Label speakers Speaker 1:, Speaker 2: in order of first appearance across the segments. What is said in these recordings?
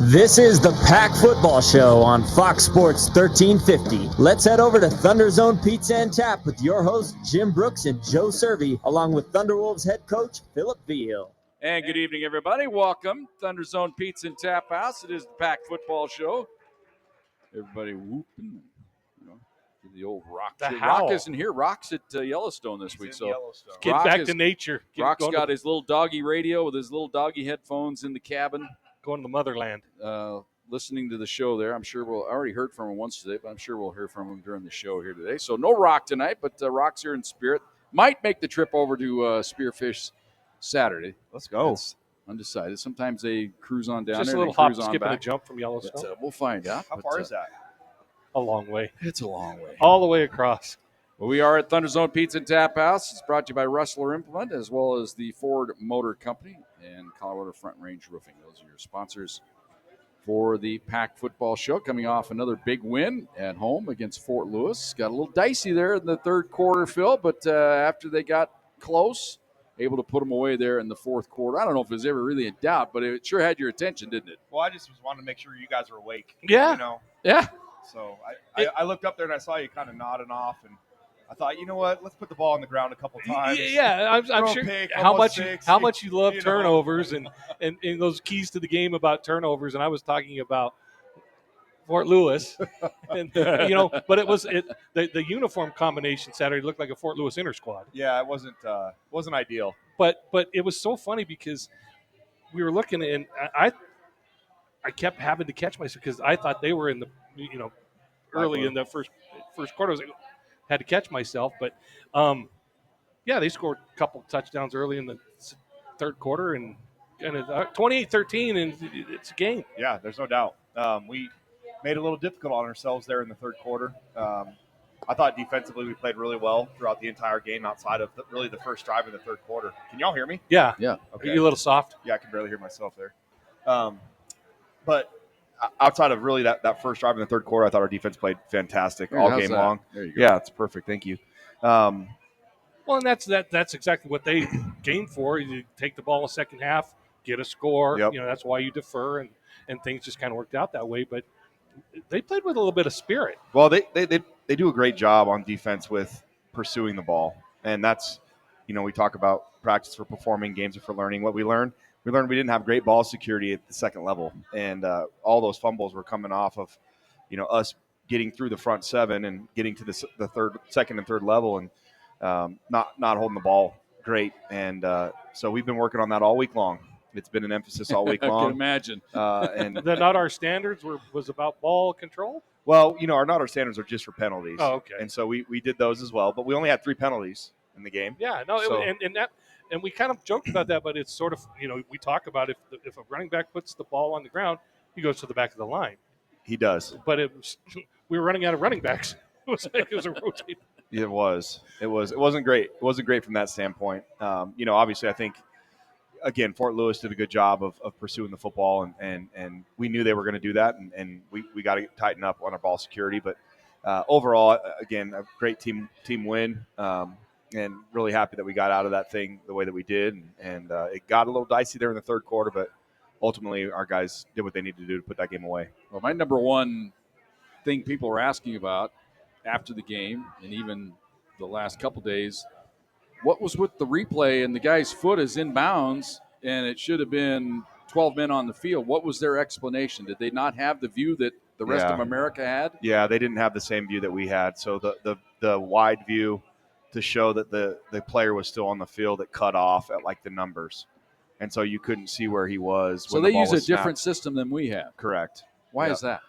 Speaker 1: This is the Pack Football Show on Fox Sports 1350. Let's head over to ThunderZone Pizza and Tap with your hosts, Jim Brooks and Joe Cervi, along with Thunderwolves head coach, Philip Vigil.
Speaker 2: And good evening, everybody. Welcome, ThunderZone Pizza and Tap House. It is the Pack Football Show. Everybody whooping, the old Rock. Rock isn't here. Rock's at Yellowstone this week. So
Speaker 3: get back to nature.
Speaker 2: Rock's got his little doggy radio with his little doggy headphones in the cabin.
Speaker 3: Going to the motherland.
Speaker 2: Listening to the show there. I'm sure I already heard from him once today, but I'm sure we'll hear from him during the show here today. So no Rock tonight, but Rock's here in spirit. Might make the trip over to Spearfish Saturday.
Speaker 4: Let's go.
Speaker 2: It's undecided. Sometimes they cruise on down
Speaker 3: Just
Speaker 2: there.
Speaker 3: a little hop, skip, and a jump from Yellowstone.
Speaker 2: But, we'll find out.
Speaker 4: How far is that?
Speaker 3: A long way.
Speaker 2: It's a long way.
Speaker 3: All the way across.
Speaker 2: Well, we are at ThunderZone Pizza and Tap House. It's brought to you by Rustler Implement as well as the Ford Motor Company and Colorado Front Range Roofing. Those are your sponsors for the Pack Football Show. Coming off another big win at home against Fort Lewis. Got a little dicey there in the third quarter, Phil, but after they got close, able to put them away there in the fourth quarter. I don't know if it was ever really a doubt, but it sure had your attention, didn't it?
Speaker 4: Well, I just was wanting to make sure you guys were awake.
Speaker 3: Yeah.
Speaker 2: Yeah.
Speaker 4: So I looked up there and I saw you kind of nodding off, and I thought, you know what? Let's put the ball on the ground a couple times.
Speaker 3: Yeah, I'm sure
Speaker 4: pick,
Speaker 3: how much you love
Speaker 4: you know.
Speaker 3: turnovers and those keys to the game about turnovers. And I was talking about Fort Lewis, and but the uniform combination Saturday looked like a Fort Lewis inter squad.
Speaker 4: Yeah, it wasn't ideal.
Speaker 3: But it was so funny because we were looking and I kept having to catch myself because I thought they were in the early in the first quarter. I was like, had to catch myself, but they scored a couple touchdowns early in the third quarter and 28-13, and it's a game.
Speaker 4: Yeah, there's no doubt. We made it a little difficult on ourselves there in the third quarter. I thought defensively we played really well throughout the entire game outside of really the first drive of the third quarter. Can y'all hear me?
Speaker 3: Yeah.
Speaker 4: Okay.
Speaker 3: Are you a little soft?
Speaker 4: Yeah, I can barely hear myself there. But outside of really that first drive in the third quarter, I thought our defense played fantastic all game long.
Speaker 2: There you go.
Speaker 4: Yeah, it's perfect. Thank you.
Speaker 3: Well, and that's exactly what they came for. You take the ball in the second half, get a score.
Speaker 4: Yep.
Speaker 3: That's why you defer, and things just kind of worked out that way. But they played with a little bit of spirit.
Speaker 4: Well, they do a great job on defense with pursuing the ball, and that's we talk about practice for performing, games are for learning. What we learned we didn't have great ball security at the second level, and all those fumbles were coming off of us getting through the front seven and getting to the second and third level, and not holding the ball great. And so we've been working on that all week long. It's been an emphasis all week long.
Speaker 2: I can imagine.
Speaker 4: And
Speaker 3: not our standards was about ball control.
Speaker 4: Well, not our standards are just for penalties.
Speaker 3: Oh, okay.
Speaker 4: And so we did those as well, but we only had 3 penalties in the game.
Speaker 3: Yeah, no,
Speaker 4: So-
Speaker 3: and we kind of joked about that, but it's sort of we talk about if a running back puts the ball on the ground, he goes to the back of the line.
Speaker 4: He does.
Speaker 3: But we were running out of running backs. It was a rotate.
Speaker 4: It was. It wasn't great. It wasn't great from that standpoint. Obviously, I think again, Fort Lewis did a good job of pursuing the football, and we knew they were going to do that, and we got to tighten up on our ball security. But overall, again, a great team win, and really happy that we got out of that thing the way that we did. And it got a little dicey there in the third quarter, but ultimately our guys did what they needed to do to put that game away.
Speaker 2: Well, my number one thing people were asking about after the game and even the last couple days, what was with the replay and the guy's foot is in bounds and it should have been 12 men on the field? What was their explanation? Did they not have the view that the rest of America had?
Speaker 4: Yeah, they didn't have the same view that we had. So the wide view to show that the player was still on the field, it cut off at like the numbers. And so you couldn't see where he was.
Speaker 2: So they use a different system than we have.
Speaker 4: Correct.
Speaker 2: Why is that?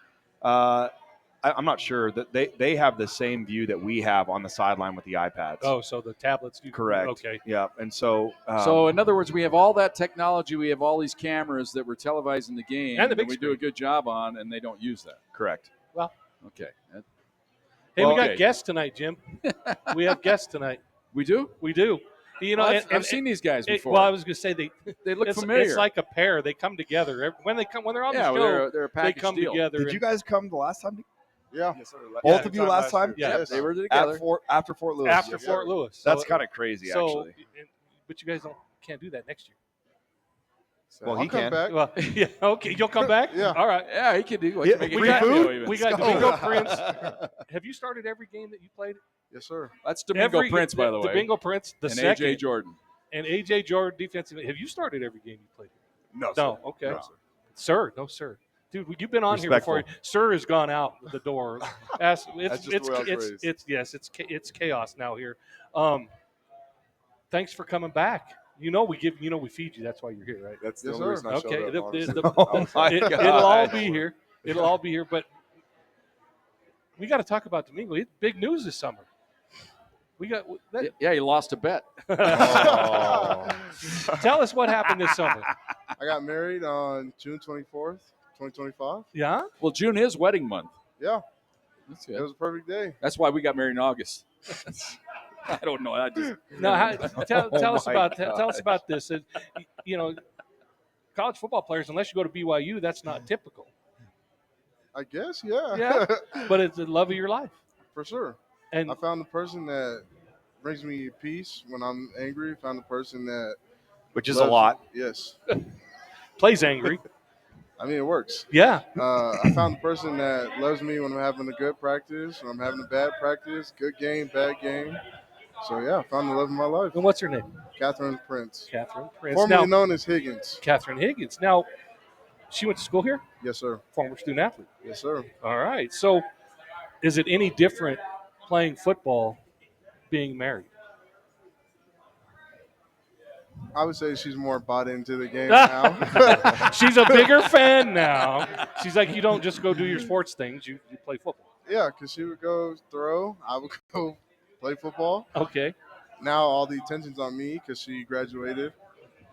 Speaker 4: I'm not sure. That they have the same view that we have on the sideline with the iPads.
Speaker 3: Oh, so the tablets do.
Speaker 4: Correct.
Speaker 3: Okay.
Speaker 4: Yeah, and so
Speaker 2: so in other words, we have all that technology. We have all these cameras that we're televising the game,
Speaker 3: and the big
Speaker 2: we
Speaker 3: screen.
Speaker 2: do a good job on, and they don't use that.
Speaker 4: Correct.
Speaker 3: Well,
Speaker 2: okay.
Speaker 3: Hey, we got guests tonight, Jim. We have guests tonight.
Speaker 2: We do.
Speaker 3: We do.
Speaker 2: I've seen these guys before.
Speaker 3: Well, I was going to say
Speaker 2: they look familiar.
Speaker 3: It's like a pair. They come together when they're on the show.
Speaker 2: Well, they're a
Speaker 3: they
Speaker 2: package
Speaker 3: come
Speaker 2: deal.
Speaker 3: together.
Speaker 4: Did you guys come the last time?
Speaker 5: Yeah.
Speaker 4: Yes, both of you last time?
Speaker 3: Yeah.
Speaker 2: Yes. They were together.
Speaker 4: After Fort Lewis.
Speaker 3: After Fort Lewis.
Speaker 4: That's kind of crazy,
Speaker 3: so,
Speaker 4: actually.
Speaker 3: But you guys can't do that next year.
Speaker 5: So
Speaker 4: Well,
Speaker 5: I'll
Speaker 4: he
Speaker 5: come
Speaker 4: can.
Speaker 5: back.
Speaker 3: Well, yeah, okay, you'll come back.
Speaker 5: Yeah.
Speaker 3: All right.
Speaker 2: Yeah, he can do what
Speaker 4: Yeah,
Speaker 2: you make it
Speaker 3: We got
Speaker 2: cameo
Speaker 3: food.
Speaker 2: even.
Speaker 3: We got
Speaker 5: Let's go.
Speaker 3: Domingo Prince. Have you started every game that you played?
Speaker 5: Yes, sir.
Speaker 2: That's Domingo Prince, by the way.
Speaker 3: Domingo Prince, the
Speaker 2: and
Speaker 3: second,
Speaker 2: AJ Jordan.
Speaker 3: and AJ Jordan defensive. Have you started every game you played?
Speaker 5: No,
Speaker 3: No.
Speaker 5: sir.
Speaker 3: Okay.
Speaker 5: No, sir.
Speaker 3: Sir, no, sir. Dude, you've been on
Speaker 4: Respectful.
Speaker 3: here before. Sir has gone out the door.
Speaker 5: That's just the way I was raised.
Speaker 3: It's chaos now here. Thanks for coming back. We feed you. That's why you're here, right?
Speaker 5: That's Yes, the only sir. reason I showed
Speaker 3: Okay.
Speaker 5: up, honestly.
Speaker 4: Oh, my God.
Speaker 3: It'll all be here. It'll all be here. But we got to talk about Domingo. It's big news this summer. We got that.
Speaker 2: Yeah, he lost a bet.
Speaker 4: Oh.
Speaker 3: Tell us what happened this summer.
Speaker 5: I got married on June 24th, 2025.
Speaker 3: Yeah.
Speaker 2: Well, June is wedding month.
Speaker 5: Yeah,
Speaker 2: That's
Speaker 5: it
Speaker 2: good.
Speaker 5: was a perfect day.
Speaker 2: That's why we got married in August. I don't know. I just
Speaker 3: Now, tell us
Speaker 4: my
Speaker 3: about this. College football players, unless you go to BYU, that's not typical.
Speaker 5: I guess, yeah.
Speaker 3: Yeah. But it's the love of your life.
Speaker 5: For sure.
Speaker 3: And
Speaker 5: I found the person that brings me peace when I'm angry. Found the person that
Speaker 4: Which is a
Speaker 5: loves-
Speaker 4: lot.
Speaker 5: Yes.
Speaker 3: plays angry.
Speaker 5: I mean, it works.
Speaker 3: Yeah.
Speaker 5: I found the person that loves me when I'm having a good practice, when I'm having a bad practice, good game, bad game. So, yeah, I found the love of my life.
Speaker 3: And what's her name?
Speaker 5: Catherine Prince.
Speaker 3: Catherine Prince.
Speaker 5: Formerly
Speaker 3: Now,
Speaker 5: known as Higgins.
Speaker 3: Catherine Higgins. Now, she went to school here?
Speaker 5: Yes, sir.
Speaker 3: Former student athlete.
Speaker 5: Yes, sir.
Speaker 3: All right. So, is it any different playing football being married?
Speaker 5: I would say she's more bought into the game now.
Speaker 3: She's a bigger fan now. She's like, you don't just go do your sports things, you play football.
Speaker 5: Yeah, because she would go throw. I would go play football.
Speaker 3: Okay.
Speaker 5: Now all the attention's on me because she graduated.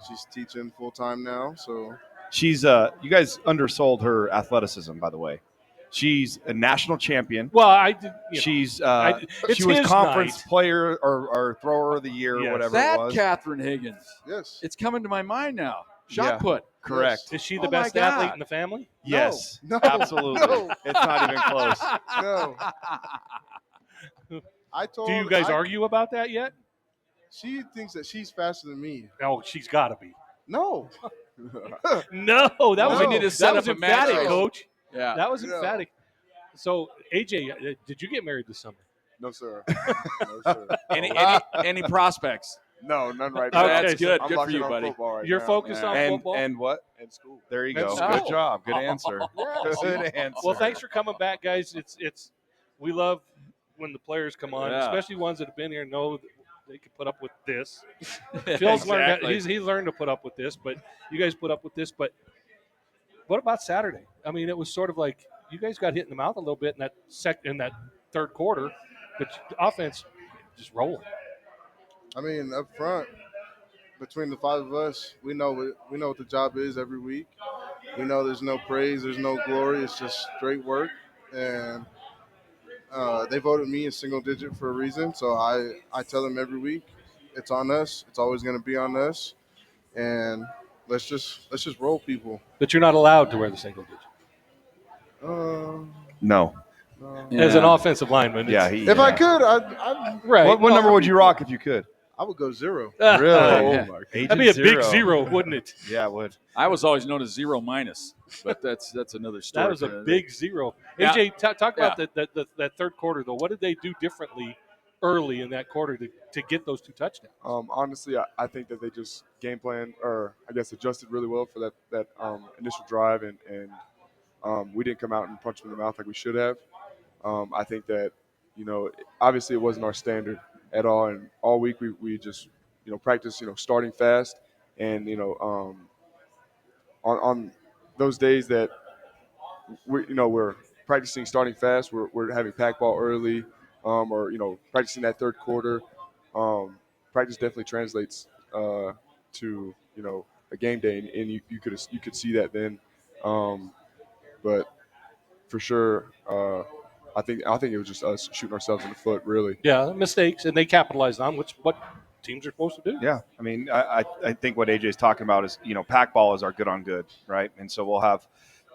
Speaker 5: She's teaching full-time now, so
Speaker 4: She's you guys undersold her athleticism, by the way. She's a national champion.
Speaker 3: Well, I did.
Speaker 4: She's
Speaker 3: it's
Speaker 4: she was
Speaker 3: his
Speaker 4: conference
Speaker 3: night.
Speaker 4: player or thrower of the year or
Speaker 3: Yes.
Speaker 4: whatever
Speaker 2: that
Speaker 4: it was.
Speaker 2: Catherine Higgins.
Speaker 5: yes.
Speaker 2: It's coming to my mind now. Shot
Speaker 4: Yeah.
Speaker 2: put.
Speaker 4: Correct.
Speaker 3: Is she the
Speaker 2: Oh my
Speaker 3: best athlete
Speaker 2: God.
Speaker 3: in the family?
Speaker 4: Yes.
Speaker 5: No.
Speaker 4: Absolutely.
Speaker 5: No.
Speaker 4: It's not even close.
Speaker 5: No. I told
Speaker 3: Do you guys
Speaker 5: I-
Speaker 3: argue about that yet?
Speaker 5: She thinks that she's faster than me.
Speaker 3: Oh, she's got to be.
Speaker 5: No.
Speaker 3: No, that was
Speaker 5: We need to
Speaker 2: set
Speaker 3: that was
Speaker 2: up a match.
Speaker 3: emphatic, Coach.
Speaker 2: Yeah.
Speaker 3: That was
Speaker 5: No.
Speaker 3: emphatic. So, AJ, did you get married this summer?
Speaker 5: No, sir. No, sir.
Speaker 2: Any prospects?
Speaker 5: No, none right
Speaker 3: Okay,
Speaker 5: now.
Speaker 2: That's good.
Speaker 5: I'm
Speaker 2: Good for
Speaker 5: focusing
Speaker 2: you,
Speaker 5: on
Speaker 2: buddy.
Speaker 5: football right
Speaker 3: You're
Speaker 5: now,
Speaker 3: focused
Speaker 5: man.
Speaker 3: on
Speaker 4: And
Speaker 3: football?
Speaker 4: and what?
Speaker 5: And school.
Speaker 4: There you
Speaker 3: And
Speaker 4: go.
Speaker 3: school.
Speaker 4: Good job. Good answer. Good answer.
Speaker 3: Well, thanks for coming back, guys. It's we love when the players come on,
Speaker 2: Yeah.
Speaker 3: especially ones that have been here and know that they can put up with this. Phil's learned
Speaker 2: Exactly.
Speaker 3: he's learned to put up with this, but you guys put up with this. But what about Saturday? I mean, it was sort of like you guys got hit in the mouth a little bit in that third quarter, but the offense just rolling.
Speaker 5: I mean, up front, between the five of us, we know what the job is every week. We know there's no praise, there's no glory. It's just straight work, and they voted me a single digit for a reason. So I tell them every week, it's on us. It's always going to be on us, and let's just roll people.
Speaker 3: But you're not allowed to wear the single digit
Speaker 4: No.
Speaker 3: as an offensive lineman.
Speaker 4: Yeah.
Speaker 3: it's-
Speaker 5: If I could, I'd
Speaker 3: right.
Speaker 4: What number would you rock if you could?
Speaker 5: I would go 0.
Speaker 4: Really?
Speaker 2: Yeah.
Speaker 3: That'd be a big zero, wouldn't it?
Speaker 4: Yeah, it would.
Speaker 2: I was always known as 0 minus, but that's another story.
Speaker 3: That was a big zero.
Speaker 2: Yeah.
Speaker 3: AJ, talk about that third quarter, though. What did they do differently early in that quarter to get those two touchdowns?
Speaker 6: Honestly, I think that they just game plan, or I guess adjusted really well for that initial drive, and we didn't come out and punch them in the mouth like we should have. I think that, obviously it wasn't our standard at all, and all week we just, practice, starting fast, and, on those days that we're practicing starting fast, we're having pack ball early, or practicing that third quarter. Practice definitely translates to a game day, and you could see that then. But for sure, I think it was just us shooting ourselves in the foot, really.
Speaker 3: Yeah, mistakes, and they capitalized on what teams are supposed to do.
Speaker 4: Yeah, I mean, I think what AJ is talking about is, pack ball is our good on good, right? And so we'll have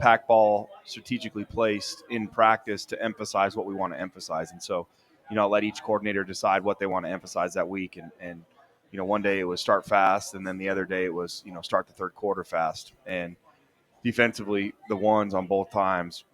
Speaker 4: pack ball strategically placed in practice to emphasize what we want to emphasize. And so, let each coordinator decide what they want to emphasize that week. And one day it was start fast, and then the other day it was, start the third quarter fast. And defensively, the ones on both times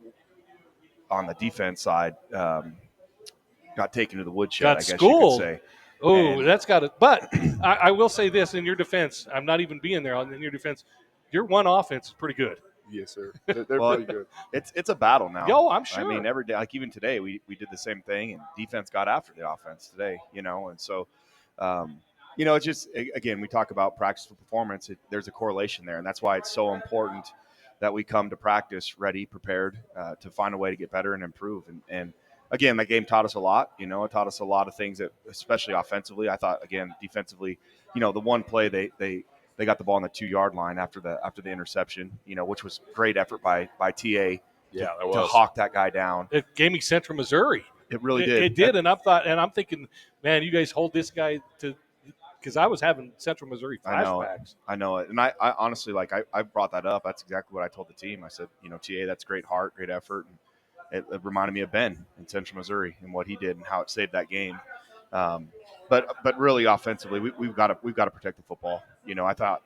Speaker 4: on the defense side got taken to the woodshed,
Speaker 3: Got
Speaker 4: I guess
Speaker 3: schooled.
Speaker 4: you could say.
Speaker 3: Oh,
Speaker 4: And
Speaker 3: that's got it. But I will say this in your defense. I'm not even being there. In your defense, your one offense is pretty good.
Speaker 6: Yes, sir. They're
Speaker 4: well,
Speaker 6: pretty good.
Speaker 4: it's a battle now.
Speaker 3: Yo, I'm sure.
Speaker 4: I mean, every day, like even today, we did the same thing, and defense got after the offense today, and so, it's just, again, we talk about practice for performance. There's a correlation there, and that's why it's so important that we come to practice ready, prepared to find a way to get better and improve. And again, that game taught us a lot. It taught us a lot of things, that, especially offensively. I thought, again, defensively, the one play they got the ball on the 2-yard line after the interception, which was great effort by TA to hawk that guy down.
Speaker 3: It gave me Central Missouri.
Speaker 4: It really did.
Speaker 3: It did, and I'm thinking, man, you guys hold this guy to, because I was having Central Missouri flashbacks.
Speaker 4: I know it. And I honestly, I brought that up. That's exactly what I told the team. I said, TA, that's great heart, great effort. And it reminded me of Ben in Central Missouri and what he did and how it saved that game. But really offensively, we've got to protect the football. I thought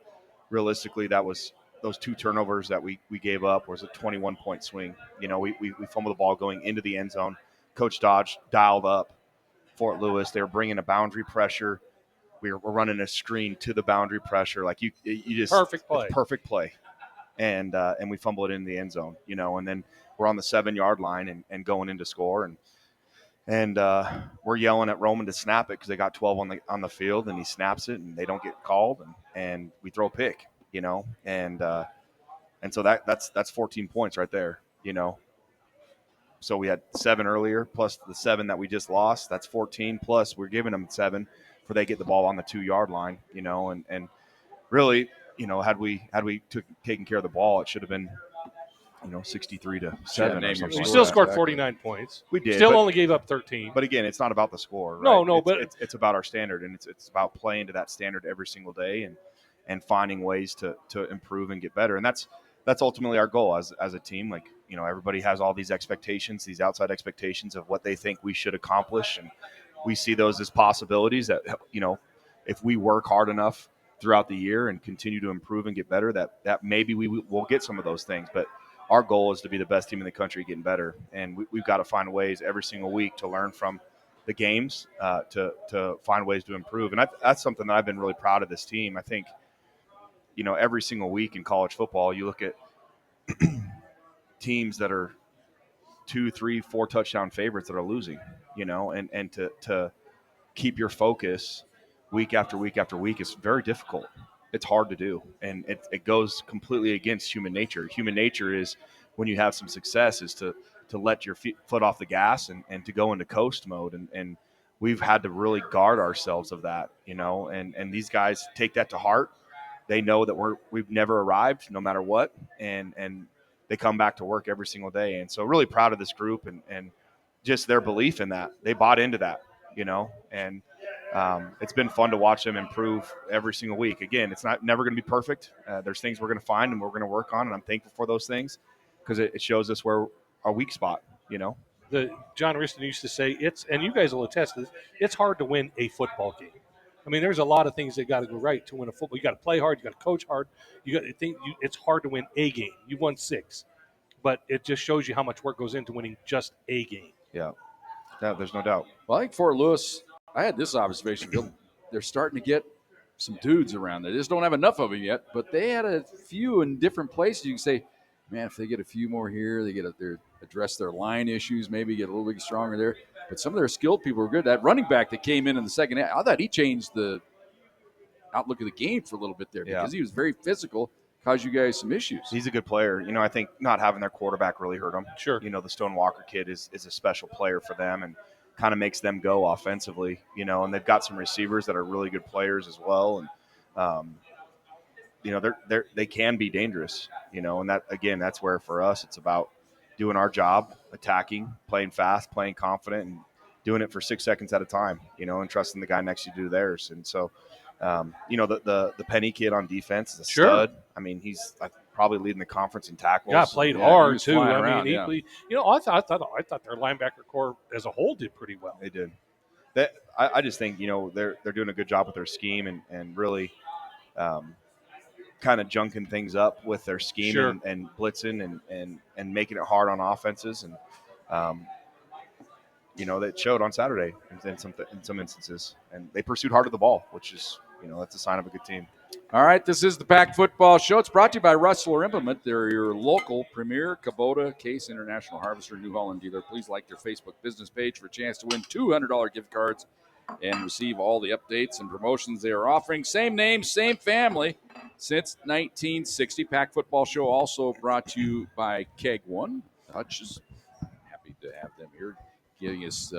Speaker 4: realistically that was those 2 turnovers that we gave up was a 21-point swing. We fumbled the ball going into the end zone. Coach Dodge dialed up Fort Lewis. They were bringing a boundary pressure. We're running a screen to the boundary pressure. Like you just perfect play. And we fumble it in the end zone, and then we're on the 7-yard line and going in to score. And we're yelling at Roman to snap it because they got 12 on the field, and he snaps it, and they don't get called, and we throw a pick, and so that's 14 points right there, So we had 7 earlier, plus the 7 that we just lost. That's 14. Plus we're giving them 7 for they get the ball on the 2-yard line, and really, had we taken care of the ball, it should have been 63-7 or something.
Speaker 3: We still scored 49 points.
Speaker 4: We did.
Speaker 3: Still only gave up 13.
Speaker 4: But again, it's not about the score, right?
Speaker 3: No,
Speaker 4: but it's about our standard, and it's about playing to that standard every single day and finding ways to improve and get better. And that's ultimately our goal as a team. Like, everybody has all these expectations, these outside expectations of what they think we should accomplish, and we see those as possibilities that, if we work hard enough throughout the year and continue to improve and get better, that maybe we will get some of those things. But our goal is to be the best team in the country, getting better. And we've got to find ways every single week to learn from the games, to find ways to improve. And that's something that I've been really proud of this team. I think, every single week in college football, you look at teams that are 2, 3, 4 touchdown favorites that are losing, and to keep your focus week after week after week is very difficult. It's hard to do, and it goes completely against human nature. Human nature is, when you have some success, is to let your foot off the gas and to go into coast mode, and we've had to really guard ourselves of that, and these guys take that to heart. They know that we've never arrived, no matter what, and they come back to work every single day. And so really proud of this group and just their belief in that. They bought into that, and it's been fun to watch them improve every single week. Again, it's never going to be perfect. There's things we're going to find and we're going to work on, and I'm thankful for those things because it shows us where our weak spot,
Speaker 3: The John Riston used to say, and you guys will attest to this, it's hard to win a football game. I mean, there's a lot of things that got to go right to win a football. You got to play hard. You got to coach hard. You got to think. It's hard to win a game. You won 6, but it just shows you how much work goes into winning just a game.
Speaker 4: Yeah, there's no doubt.
Speaker 2: Well, I think Fort Lewis, I had this observation. They're starting to get some dudes around. They just don't have enough of them yet, but they had a few in different places. You can say, man, if they get a few more here, they address their line issues, maybe get a little bit stronger there. But some of their skilled people were good. That running back that came in the second half, I thought he changed the outlook of the game for a little bit there because he was very physical, caused you guys some issues.
Speaker 4: He's a good player. I think not having their quarterback really hurt them.
Speaker 3: Sure.
Speaker 4: The Stone Walker kid is a special player for them and kind of makes them go offensively, and they've got some receivers that are really good players as well. And, they can be dangerous, and that's where for us it's about doing our job, attacking, playing fast, playing confident, and doing it for 6 seconds at a time, and trusting the guy next to you to do theirs. And so, the Penny kid on defense is a stud. I mean, he's probably leading the conference in tackles.
Speaker 3: Yeah, played hard too.
Speaker 2: Around,
Speaker 3: I thought their linebacker core as a whole did pretty well.
Speaker 4: They did. I just think they're doing a good job with their scheme and really kind of junking things up with their scheme
Speaker 3: Sure.
Speaker 4: and blitzing and making it hard on offenses and that showed on Saturday in some instances, and they pursued hard of the ball, which is that's a sign of a good team.
Speaker 2: All right, this is the Pack Football Show. It's brought to you by Rustler Implement. They're your local premier Kubota Case International Harvester New Holland dealer. Please like their Facebook business page for a chance to win $200 gift cards and receive all the updates and promotions they are offering. Same name, same family since 1960. Pack Football Show also brought to you by Keg One. Hutch is happy to have them here, getting us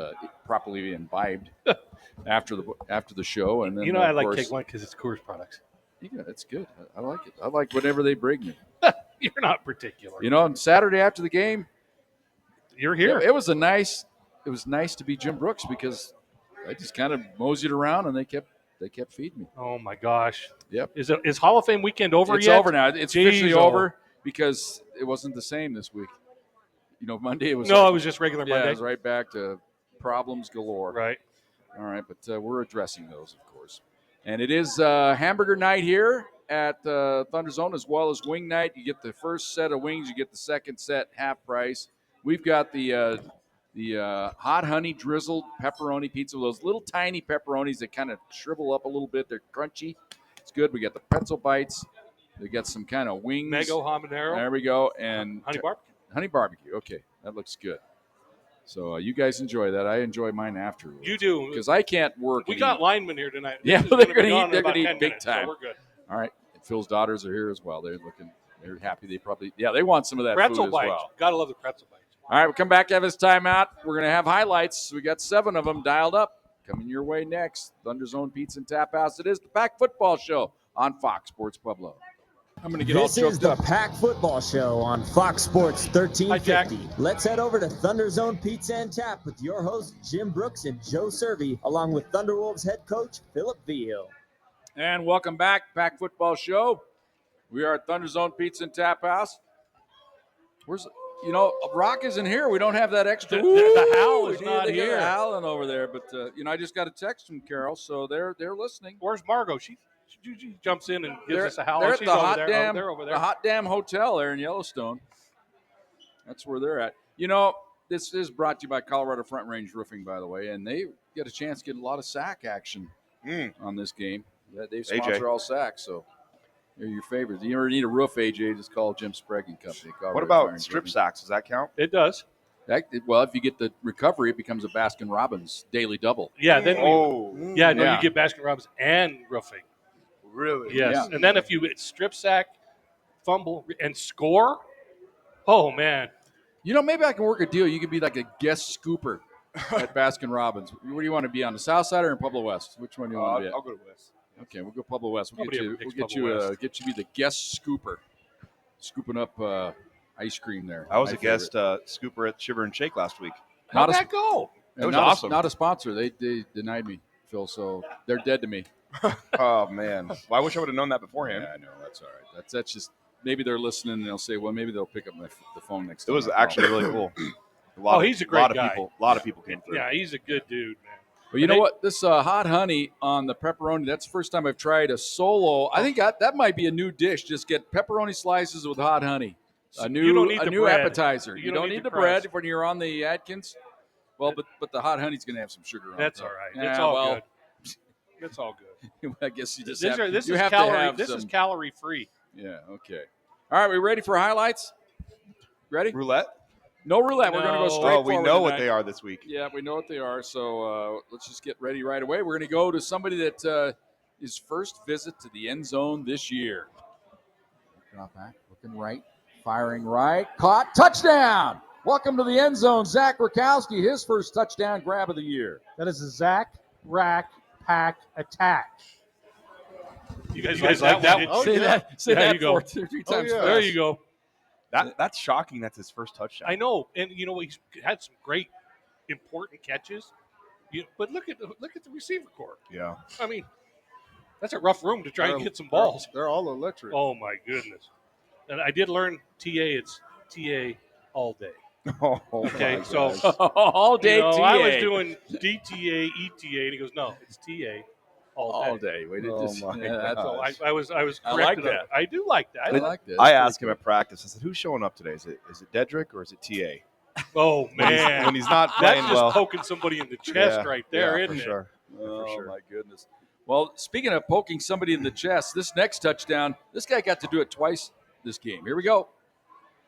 Speaker 2: properly imbibed after the show. And then,
Speaker 3: I
Speaker 2: of
Speaker 3: like
Speaker 2: course,
Speaker 3: Keg One because it's Coors products.
Speaker 2: yeah, that's good. I like it. I like whatever they bring me.
Speaker 3: You're not particular.
Speaker 2: On Saturday after the game,
Speaker 3: You're here.
Speaker 2: it was nice to be Jim Brooks because I just kind of moseyed around and they kept feeding me.
Speaker 3: Oh my gosh.
Speaker 2: Yep.
Speaker 3: Is Hall of Fame weekend over
Speaker 2: It's
Speaker 3: yet?
Speaker 2: over now. It's
Speaker 3: Jeez,
Speaker 2: officially over because it wasn't the same this week. Monday it was.
Speaker 3: No, it was just regular
Speaker 2: Yeah,
Speaker 3: Monday.
Speaker 2: it was right back to problems galore.
Speaker 3: Right.
Speaker 2: All right, but we're addressing those, of course. And it is hamburger night here at ThunderZone as well as wing night. You get the first set of wings, you get the second set half price. We've got the hot honey drizzled pepperoni pizza, those little tiny pepperonis that kind of shrivel up a little bit. They're crunchy. It's good. We got the pretzel bites. We got some kind of wings.
Speaker 3: Mango habanero.
Speaker 2: There we go. And
Speaker 3: honey barbecue.
Speaker 2: Honey barbecue. Okay, that looks good. So you guys enjoy that. I enjoy mine afterwards.
Speaker 3: You do.
Speaker 2: Because I can't work.
Speaker 3: We got linemen here tonight.
Speaker 2: Yeah,
Speaker 3: This is
Speaker 2: they're
Speaker 3: be
Speaker 2: going
Speaker 3: gone
Speaker 2: to
Speaker 3: in about
Speaker 2: eat
Speaker 3: 10
Speaker 2: big
Speaker 3: minutes,
Speaker 2: time.
Speaker 3: So we're good.
Speaker 2: All right. And Phil's daughters are here as well. They're happy. They want some of that
Speaker 3: Pretzel
Speaker 2: food
Speaker 3: bites.
Speaker 2: as well.
Speaker 3: Gotta love the pretzel bites.
Speaker 2: All right, we'll come back, have his timeout. We're going to have highlights. We got 7 of them dialed up. Coming your way next. ThunderZone Pizza and Tap House. It is the Pack Football Show on Fox Sports Pueblo. I'm going to get all
Speaker 1: This is
Speaker 2: choked
Speaker 1: the
Speaker 2: up.
Speaker 1: Pack Football Show on Fox Sports 1350. Let's head over to ThunderZone Pizza and Tap with your hosts Jim Brooks and Joe Cervi, along with Thunderwolves head coach Philip Vigil.
Speaker 2: And welcome back, Pack Football Show. We are at ThunderZone Pizza and Tap House. Rock isn't here. We don't have that extra.
Speaker 3: The Hal is not
Speaker 2: They got
Speaker 3: here.
Speaker 2: Howling over there, but I just got a text from Carol, so they're listening.
Speaker 3: Where's Margot? She jumps in and gives us a howl.
Speaker 2: They're at
Speaker 3: She's
Speaker 2: the
Speaker 3: over
Speaker 2: hot
Speaker 3: there.
Speaker 2: damn,
Speaker 3: They're over there.
Speaker 2: the hot damn hotel there in Yellowstone. That's where they're at. This is brought to you by Colorado Front Range Roofing, by the way, and they get a chance to get a lot of sack action on this game. They sponsor all sacks, so they're your favorites. You ever need a roof, AJ, just call Jim Sprague and Company.
Speaker 4: What about strip sacks? Does that count?
Speaker 3: It does.
Speaker 2: Well, if you get the recovery, it becomes a Baskin-Robbins daily double.
Speaker 3: Yeah. Then
Speaker 2: you
Speaker 3: get Baskin-Robbins and roofing.
Speaker 6: Really?
Speaker 3: Yes.
Speaker 2: Yeah.
Speaker 3: And then if you strip sack, fumble, and score, oh, man.
Speaker 2: Maybe I can work a deal. You could be like a guest scooper at Baskin-Robbins. Where do you want to be, on the South Side or in Pueblo West? Which one do you want to be at?
Speaker 6: I'll go to West.
Speaker 2: Okay, we'll go Pueblo West. We'll
Speaker 3: Nobody
Speaker 2: get
Speaker 3: ever
Speaker 2: you.
Speaker 3: picks
Speaker 2: We'll
Speaker 3: Pueblo West.
Speaker 2: get you be the guest scooper, scooping up ice cream there.
Speaker 4: I was
Speaker 2: My
Speaker 4: a guest scooper at Shiver and Shake last week.
Speaker 3: How'd that go?
Speaker 4: It was
Speaker 2: not
Speaker 4: awesome.
Speaker 2: Not a sponsor. They denied me, Phil. So they're dead to me.
Speaker 4: Oh man! Well, I wish I would have known that beforehand.
Speaker 2: Yeah, I know. That's all right. That's just maybe they're listening and they'll say, well, maybe they'll pick up the phone next
Speaker 4: It
Speaker 2: time.
Speaker 4: was
Speaker 2: I call.
Speaker 4: actually really cool.
Speaker 3: He's a great guy.
Speaker 4: A lot of people came through.
Speaker 3: Yeah, he's a good dude, man.
Speaker 2: But you know what? This hot honey on the pepperoni, that's the first time I've tried a solo. I think that might be a new dish. Just get pepperoni slices with hot honey. A new
Speaker 3: bread.
Speaker 2: appetizer. You don't need the bread
Speaker 3: crust.
Speaker 2: when you're on the Atkins. Well, but the hot honey's going to have some sugar on it.
Speaker 3: That's all right.
Speaker 2: Yeah,
Speaker 3: It's all
Speaker 2: well,
Speaker 3: good. It's all good.
Speaker 2: I guess you just
Speaker 3: This
Speaker 2: have,
Speaker 3: is
Speaker 2: you have
Speaker 3: calorie.
Speaker 2: to have
Speaker 3: This
Speaker 2: some.
Speaker 3: is calorie free.
Speaker 2: Yeah, okay. All right, we ready for highlights? Ready?
Speaker 4: Roulette?
Speaker 2: No roulette. We're going to go
Speaker 3: No.
Speaker 2: straight
Speaker 4: Oh, we
Speaker 2: forward
Speaker 4: know what
Speaker 2: tonight.
Speaker 4: they are this week.
Speaker 2: Yeah, we know what they are. So let's just get ready right away. We're going to go to somebody that his first visit to the end zone this year. Drop back, looking right, firing right, caught, touchdown! Welcome to the end zone, Zach Rakowski, his first touchdown grab of the year.
Speaker 7: That is a Zach Rack Pack attack.
Speaker 3: You guys like that one?
Speaker 7: Oh,
Speaker 2: say
Speaker 7: yeah.
Speaker 2: that, say
Speaker 3: There
Speaker 2: that
Speaker 3: you go.
Speaker 2: three times
Speaker 7: yeah.
Speaker 2: fast.
Speaker 3: There you go.
Speaker 4: That's shocking. That's his first touchdown.
Speaker 3: I know, and he's had some great, important catches. But look at the receiver corps.
Speaker 4: Yeah.
Speaker 3: I mean, that's a rough room to try and get some balls.
Speaker 5: They're all electric.
Speaker 3: Oh my goodness! And I did learn TA. It's TA all day.
Speaker 4: Oh,
Speaker 3: Okay,
Speaker 4: my
Speaker 3: so
Speaker 4: gosh.
Speaker 2: All day TA.
Speaker 3: I was doing DTA, ETA, and he goes, "No, it's TA all day."
Speaker 2: Wait,
Speaker 4: Oh,
Speaker 2: just,
Speaker 4: my
Speaker 2: that's
Speaker 3: So
Speaker 4: gosh.
Speaker 3: I was
Speaker 2: I like
Speaker 3: corrected on
Speaker 2: that.
Speaker 3: I do like that.
Speaker 2: I like this.
Speaker 4: I asked him at practice. I said, "Who's showing up today? Is it Dedrick or is it TA?"
Speaker 3: Oh man,
Speaker 4: When he's not
Speaker 3: that's
Speaker 4: playing
Speaker 3: just
Speaker 4: well,
Speaker 3: poking somebody in the chest right there,
Speaker 4: yeah,
Speaker 3: isn't
Speaker 4: for
Speaker 3: it?
Speaker 4: sure. Yeah,
Speaker 2: Oh,
Speaker 4: for sure.
Speaker 2: my goodness. Well, speaking of poking somebody in the chest, this next touchdown, this guy got to do it twice this game. Here we go.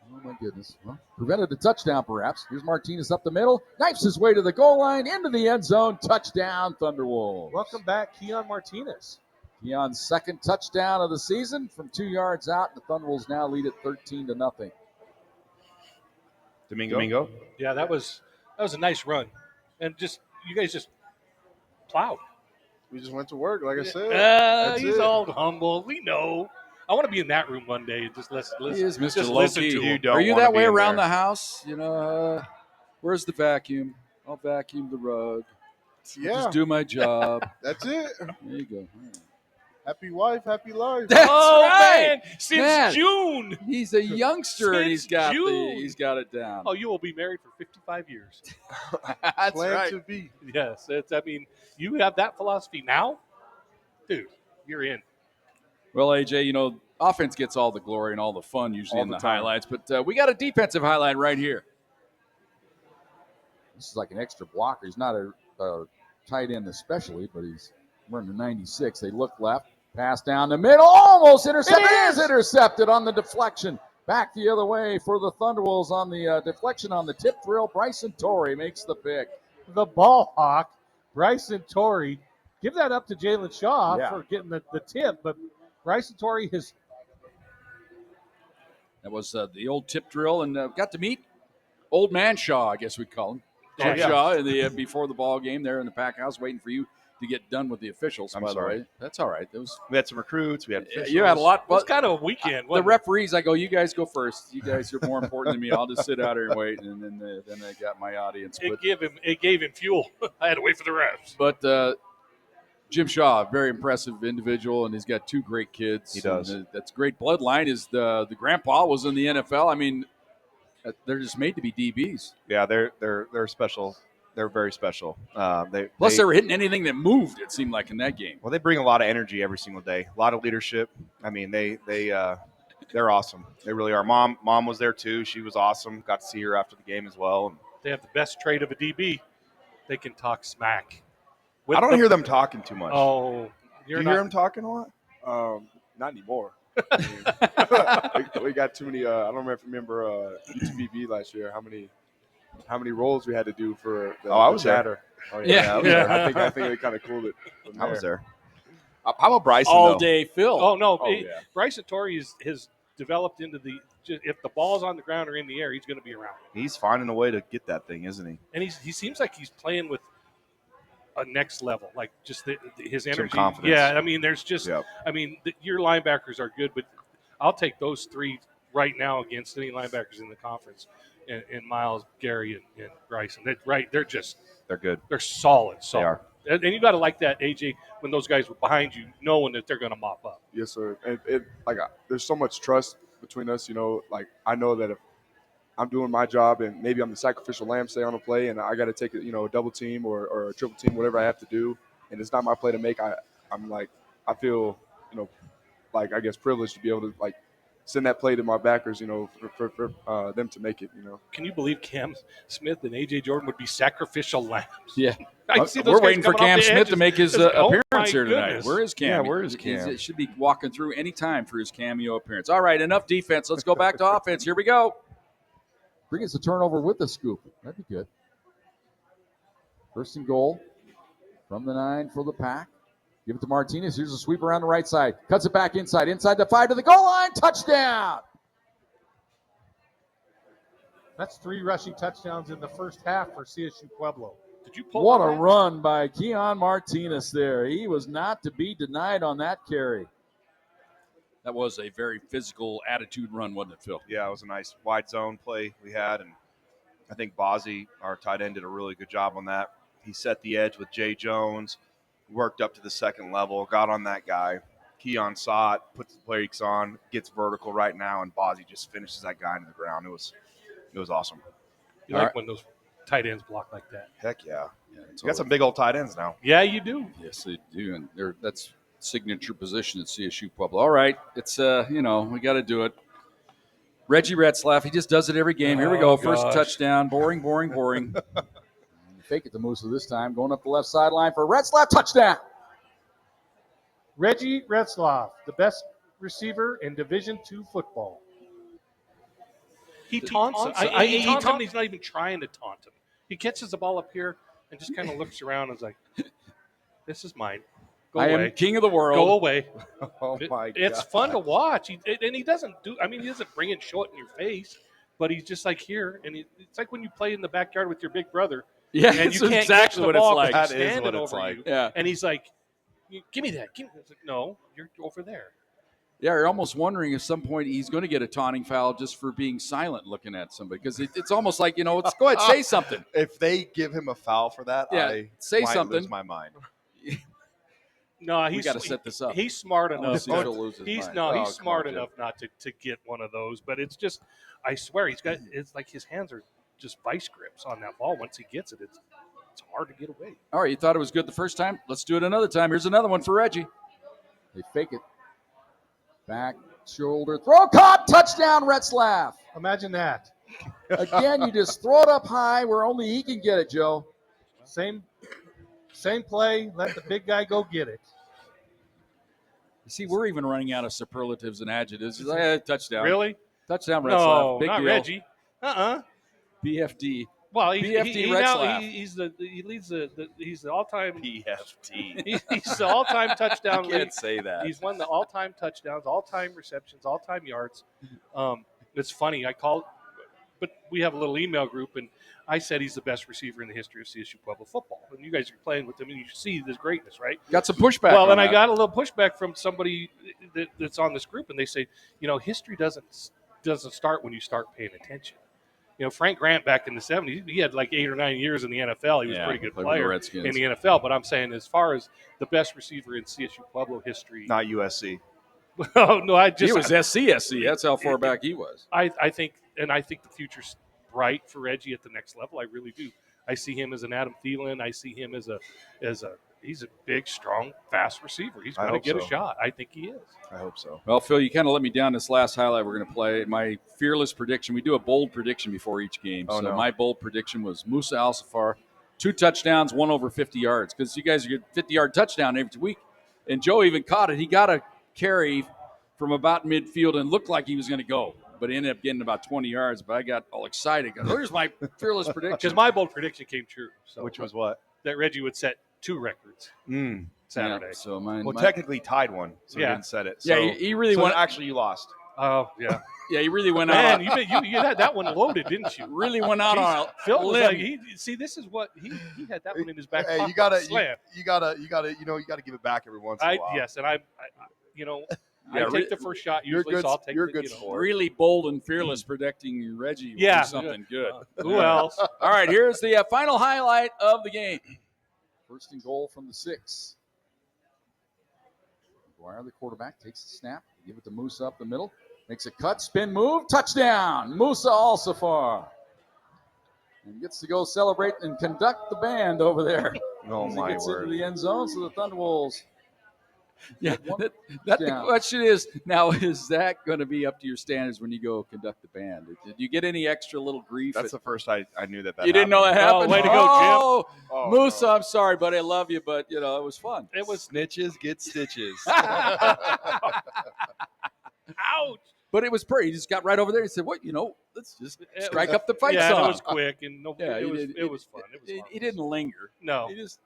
Speaker 8: Oh, my goodness. Well, prevented a touchdown, perhaps. Here's Martinez up the middle. Knifes his way to the goal line, into the end zone. Touchdown, Thunderwolves.
Speaker 7: Welcome back, Keon Martinez.
Speaker 8: Keon's second touchdown of the season from 2 yards out. The Thunderwolves now lead it 13-0.
Speaker 4: Domingo?
Speaker 3: Yeah, that was a nice run, and just you guys just plowed.
Speaker 5: We just went to work, like I said. That's
Speaker 3: He's
Speaker 5: it.
Speaker 3: all humble. We know. I want to be in that room one day and just listen.
Speaker 2: He is Mr.
Speaker 3: Just
Speaker 2: Low
Speaker 3: listen
Speaker 2: Key.
Speaker 3: to him.
Speaker 4: don't
Speaker 2: Are you
Speaker 4: wanna
Speaker 2: that
Speaker 4: be
Speaker 2: way
Speaker 4: in
Speaker 2: around
Speaker 4: there.
Speaker 2: the house? Where's the vacuum? I'll vacuum the rug.
Speaker 5: Yeah,
Speaker 2: Just do my job.
Speaker 5: that's it.
Speaker 2: There you go.
Speaker 5: Happy wife, happy life.
Speaker 2: That's
Speaker 3: oh
Speaker 2: right.
Speaker 3: man, since
Speaker 2: Man.
Speaker 3: June.
Speaker 2: He's a youngster and
Speaker 3: Since
Speaker 2: he's got
Speaker 3: June.
Speaker 2: it down.
Speaker 3: Oh, you will be married for 55 years.
Speaker 2: That's
Speaker 5: Plan
Speaker 2: right.
Speaker 5: to be.
Speaker 3: Yes, you have that philosophy now, dude. You're in.
Speaker 2: Well, AJ, offense gets all the glory and all the fun usually
Speaker 4: All
Speaker 2: in
Speaker 4: the
Speaker 2: the
Speaker 4: time.
Speaker 2: highlights, but we got a defensive highlight right here.
Speaker 8: This is like an extra blocker. He's not a tight end especially, but he's running 96. They look left. Pass down the middle. Almost intercepted. It is intercepted on the deflection. Back the other way for the Thunderwolves on the deflection on the tip drill. Bryson Torrey makes the pick.
Speaker 7: The ball hawk, Bryson Torrey. Give that up to Jalen Shaw
Speaker 8: Yeah.
Speaker 7: for getting the tip, but Bryson Torrey has
Speaker 2: That was the old tip drill, and got to meet old man Shaw, I guess we'd call him.
Speaker 3: Oh,
Speaker 2: Jim
Speaker 3: yeah.
Speaker 2: Shaw in the before the ball game there in the pack house, waiting for you to get done with the officials.
Speaker 4: I'm
Speaker 2: by
Speaker 4: sorry.
Speaker 2: the way, that's all right. That was
Speaker 4: We had some recruits. We had officials.
Speaker 2: you had a lot,
Speaker 3: It was
Speaker 2: but
Speaker 3: kind of a weekend.
Speaker 2: the
Speaker 3: Wasn't it?
Speaker 2: referees, I go, you guys go first. You guys are more important than me. I'll just sit out here and wait, and then I got my audience.
Speaker 3: It gave him fuel. I had to wait for the refs.
Speaker 2: But Jim Shaw, very impressive individual, and he's got two great kids.
Speaker 4: He does.
Speaker 2: And, that's great bloodline. Is the grandpa was in the NFL. I mean, they're just made to be DBs.
Speaker 4: Yeah, they're special. They're very special.
Speaker 2: Plus, they were hitting anything that moved. It seemed like in that game.
Speaker 4: Well, they bring a lot of energy every single day. A lot of leadership. I mean, they're awesome. They really are. Mom was there too. She was awesome. Got to see her after the game as well. And
Speaker 3: They have the best trait of a DB. They can talk smack.
Speaker 4: I don't hear them talking too much.
Speaker 3: Oh,
Speaker 4: Do you hear them talking a lot?
Speaker 6: Not anymore. I mean, we got too many. I don't remember UTBB last year. How many roles we had to do for the,
Speaker 4: I was
Speaker 6: the
Speaker 4: there.
Speaker 6: chatter. Oh,
Speaker 2: Yeah.
Speaker 6: I was there. I think they kind of cooled it. From
Speaker 4: I was
Speaker 6: there.
Speaker 4: there. How about Bryson?
Speaker 2: All
Speaker 4: though?
Speaker 2: day Phil.
Speaker 3: Oh no,
Speaker 6: Oh, yeah.
Speaker 3: Bryson Torrey has developed into if the ball's on the ground or in the air, he's going to be around.
Speaker 4: He's finding a way to get that thing, isn't he?
Speaker 3: And he seems like he's playing with a next level, like just his energy.
Speaker 4: confidence.
Speaker 3: Yeah, I mean, there's just,
Speaker 4: Yep.
Speaker 3: I mean, your linebackers are good, but I'll take those three right now against any linebackers in the conference, and Miles, Gary, and Bryson.
Speaker 4: They're good.
Speaker 3: They're solid.
Speaker 4: They are.
Speaker 3: And you got to like that, AJ, when those guys were behind you, knowing that they're going to mop up.
Speaker 6: Yes, sir. And there's so much trust between us. Like I know that if I'm doing my job and maybe I'm the sacrificial lamb, say on a play, and I got to take a double team or a triple team, whatever I have to do, and it's not my play to make. I feel like I guess privileged to be able to like send that play to my backers, for them to make it.
Speaker 3: Can you believe Cam Smith and AJ Jordan would be sacrificial lambs?
Speaker 2: Yeah.
Speaker 3: I see those
Speaker 2: We're
Speaker 3: guys
Speaker 2: waiting for
Speaker 3: coming off
Speaker 2: Cam
Speaker 3: the
Speaker 2: Smith
Speaker 3: edges.
Speaker 2: to make his
Speaker 3: Oh,
Speaker 2: appearance
Speaker 3: my
Speaker 2: here tonight.
Speaker 3: goodness.
Speaker 2: Where is Cam?
Speaker 4: Yeah, where is Cam?
Speaker 2: He should be walking through any time for his cameo appearance. All right, enough defense. Let's go back to offense. Here we go.
Speaker 8: Bring us a turnover with the scoop. That'd be good. First and goal from the 9 for the Pack. Give it to Martinez. Here's a sweep around the right side. Cuts it back inside. Inside the 5 to the goal line. Touchdown.
Speaker 7: that's 3 rushing touchdowns in the first half for CSU Pueblo.
Speaker 3: Did you pull
Speaker 8: What a
Speaker 3: one, man?
Speaker 8: run by Keon Martinez there. He was not to be denied on that carry.
Speaker 2: That was a very physical attitude run, wasn't it, Phil?
Speaker 4: Yeah, it was a nice wide zone play we had, and I think Bozzie, our tight end, did a really good job on that. He set the edge with Jay Jones, worked up to the second level, got on that guy. Keon saw it, puts the brakes on, gets vertical right now, and Bozzie just finishes that guy into the ground. It was awesome.
Speaker 3: You
Speaker 2: All
Speaker 3: like
Speaker 2: right.
Speaker 3: when those tight ends block like that.
Speaker 4: Heck yeah.
Speaker 2: Yeah, it's
Speaker 4: You got some big old tight ends now.
Speaker 3: Yeah, you do.
Speaker 2: Yes, they do, and that's signature position at CSU Pueblo. All right, it's we got to do it. Reggie Retzlaff, he just does it every game. Here we go,
Speaker 3: Oh,
Speaker 2: first
Speaker 3: gosh.
Speaker 2: touchdown. Boring, boring, boring.
Speaker 8: Fake it to Musa this time. Going up the left sideline for Retzlaff. Touchdown.
Speaker 7: Reggie Retzlaff, the best receiver in Division II football.
Speaker 3: He taunts him. He taunts him, and he's not even trying to taunt him. He catches the ball up here and just kind of looks around and is like, this is mine. Go
Speaker 2: I
Speaker 3: away.
Speaker 2: am king of the world.
Speaker 3: Go away.
Speaker 4: Oh my god.
Speaker 3: It's fun to watch. And he doesn't bring it, show it in your face, but he's just like here. And it's like when you play in the backyard with your big brother.
Speaker 2: Yeah,
Speaker 3: and
Speaker 2: it's
Speaker 3: you can't
Speaker 2: exactly
Speaker 3: catch
Speaker 2: what
Speaker 3: the
Speaker 2: it's
Speaker 3: ball
Speaker 2: like.
Speaker 3: because
Speaker 4: That
Speaker 3: he's
Speaker 4: is
Speaker 3: standing
Speaker 4: what it's
Speaker 3: over
Speaker 4: like.
Speaker 3: you.
Speaker 2: Yeah.
Speaker 3: And he's like, give me that. It's like, no, you're over there.
Speaker 2: Yeah, you're almost wondering at some point he's going to get a taunting foul just for being silent looking at somebody because it's almost like, let's go ahead, say something.
Speaker 4: If they give him a foul for that,
Speaker 2: Yeah,
Speaker 4: I
Speaker 2: say
Speaker 4: might
Speaker 2: something.
Speaker 4: lose my mind.
Speaker 3: No,
Speaker 2: We gotta set this up.
Speaker 3: He's smart
Speaker 2: I wanna
Speaker 3: enough.
Speaker 2: see if he'll lose his
Speaker 3: He's
Speaker 2: mind.
Speaker 3: no,
Speaker 4: Oh,
Speaker 3: he's
Speaker 4: come
Speaker 3: smart
Speaker 4: on, Jim.
Speaker 3: enough not to get one of those. But it's just, I swear, it's like his hands are just vice grips on that ball. Once he gets it, it's hard to get away.
Speaker 2: All right, you thought it was good the first time? Let's do it another time. Here's another one for Reggie.
Speaker 8: They fake it. Back shoulder throw. Caught. Touchdown, Retzlaff.
Speaker 7: Imagine that.
Speaker 8: Again, you just throw it up high where only he can get it, Joe.
Speaker 7: Same play. Let the big guy go get it.
Speaker 2: See, we're even running out of superlatives and adjectives. Touchdown.
Speaker 3: Really?
Speaker 2: Touchdown, Retzlaff.
Speaker 3: No,
Speaker 2: Big
Speaker 3: not
Speaker 2: deal.
Speaker 3: Reggie.
Speaker 2: BFD.
Speaker 3: Well,
Speaker 2: BFD
Speaker 3: he's the all-time
Speaker 4: PFT.
Speaker 3: he's the all-time touchdown
Speaker 4: You
Speaker 3: leader.
Speaker 4: can't say that.
Speaker 3: He's won the all-time touchdowns, all-time receptions, all-time yards. It's funny. But we have a little email group, and I said he's the best receiver in the history of CSU Pueblo football. And you guys are playing with him, and you see this greatness, right?
Speaker 2: Got some pushback.
Speaker 3: Well,
Speaker 2: on
Speaker 3: then I
Speaker 2: that.
Speaker 3: got a little pushback from somebody that's on this group, and they say, history doesn't start when you start paying attention. Frank Grant back in the 70s, he had like 8 or 9 years in the NFL. He was a pretty good
Speaker 2: played with the
Speaker 3: player
Speaker 2: Redskins.
Speaker 3: in the NFL. But I'm saying as far as the best receiver in CSU Pueblo history.
Speaker 4: Not USC.
Speaker 3: Oh, no,
Speaker 2: He was SCSC. That's how far back he was.
Speaker 3: I think the future's bright for Reggie at the next level. I really do. I see him as an Adam Thielen. I see him as he's a big, strong, fast receiver. He's going to get a shot. I think he is.
Speaker 4: I hope so.
Speaker 2: Well, Phil, you kind of let me down this last highlight we're going to play. My fearless prediction. We do a bold prediction before each game.
Speaker 4: Oh,
Speaker 2: so
Speaker 4: no.
Speaker 2: my bold prediction was Musa Al-Safar, 2 touchdowns, 1 over 50 yards. Because you guys get 50-yard touchdown every week. And Joe even caught it. He got a carry from about midfield and looked like he was going to go, but ended up getting about 20 yards. But I got all excited. Here's my fearless prediction.
Speaker 3: Because my bold prediction came true. So
Speaker 4: Which was what?
Speaker 3: that Reggie would set 2 records Saturday.
Speaker 2: Yeah, so mine.
Speaker 4: Well, technically tied one, so
Speaker 3: Yeah.
Speaker 4: he didn't set it.
Speaker 2: Yeah,
Speaker 4: So,
Speaker 2: he really
Speaker 4: so
Speaker 2: went.
Speaker 4: actually, you lost.
Speaker 3: Oh, yeah.
Speaker 2: Yeah, he really went
Speaker 3: Man,
Speaker 2: out.
Speaker 3: you had that one loaded, didn't you?
Speaker 2: Really went out on a
Speaker 3: Phil was
Speaker 2: limb.
Speaker 3: like, this is what he had that one in his back
Speaker 4: Hey,
Speaker 3: pocket.
Speaker 4: you gotta
Speaker 3: Slam.
Speaker 4: you gotta give it back every once in a while.
Speaker 3: Yes, and I
Speaker 2: Yeah,
Speaker 3: take the first shot
Speaker 4: you're
Speaker 3: usually,
Speaker 4: good-
Speaker 3: so I'll take
Speaker 4: you're
Speaker 3: the,
Speaker 4: good
Speaker 3: you know.
Speaker 4: sport.
Speaker 2: Really bold and fearless predicting Reggie would
Speaker 3: Yeah.
Speaker 2: do something good.
Speaker 3: Who else?
Speaker 2: All right, here's the final highlight of the game.
Speaker 8: First and goal from the 6. McGuire, the quarterback, takes the snap. Give it to Musa up the middle. Makes a cut, spin move, touchdown. Musa Al-Safar. And gets to go celebrate and conduct the band over there.
Speaker 4: Oh
Speaker 8: As he
Speaker 4: my
Speaker 8: gets
Speaker 4: word!
Speaker 8: into the end zone, so the Thunderwolves.
Speaker 2: Yeah,
Speaker 8: One
Speaker 2: that the
Speaker 8: down.
Speaker 2: question is now: is that going to be up to your standards when you go conduct the band? Did you get any extra little grief?
Speaker 4: That's the first I knew that.
Speaker 2: You didn't know that happened.
Speaker 3: Oh, way to go, Jim.
Speaker 2: Oh, Musa, I'm sorry, buddy. I love you, but it was fun.
Speaker 3: It was
Speaker 4: Snitches get stitches.
Speaker 3: ouch.
Speaker 2: But it was pretty. He just got right over there and said, "What? Let's just strike up the fight
Speaker 3: Yeah,
Speaker 2: song."
Speaker 3: it was quick and no,
Speaker 2: Yeah,
Speaker 3: it was
Speaker 2: he did-
Speaker 3: it was fun. It was
Speaker 2: He
Speaker 3: harmless.
Speaker 2: didn't linger.
Speaker 3: No,
Speaker 2: He just,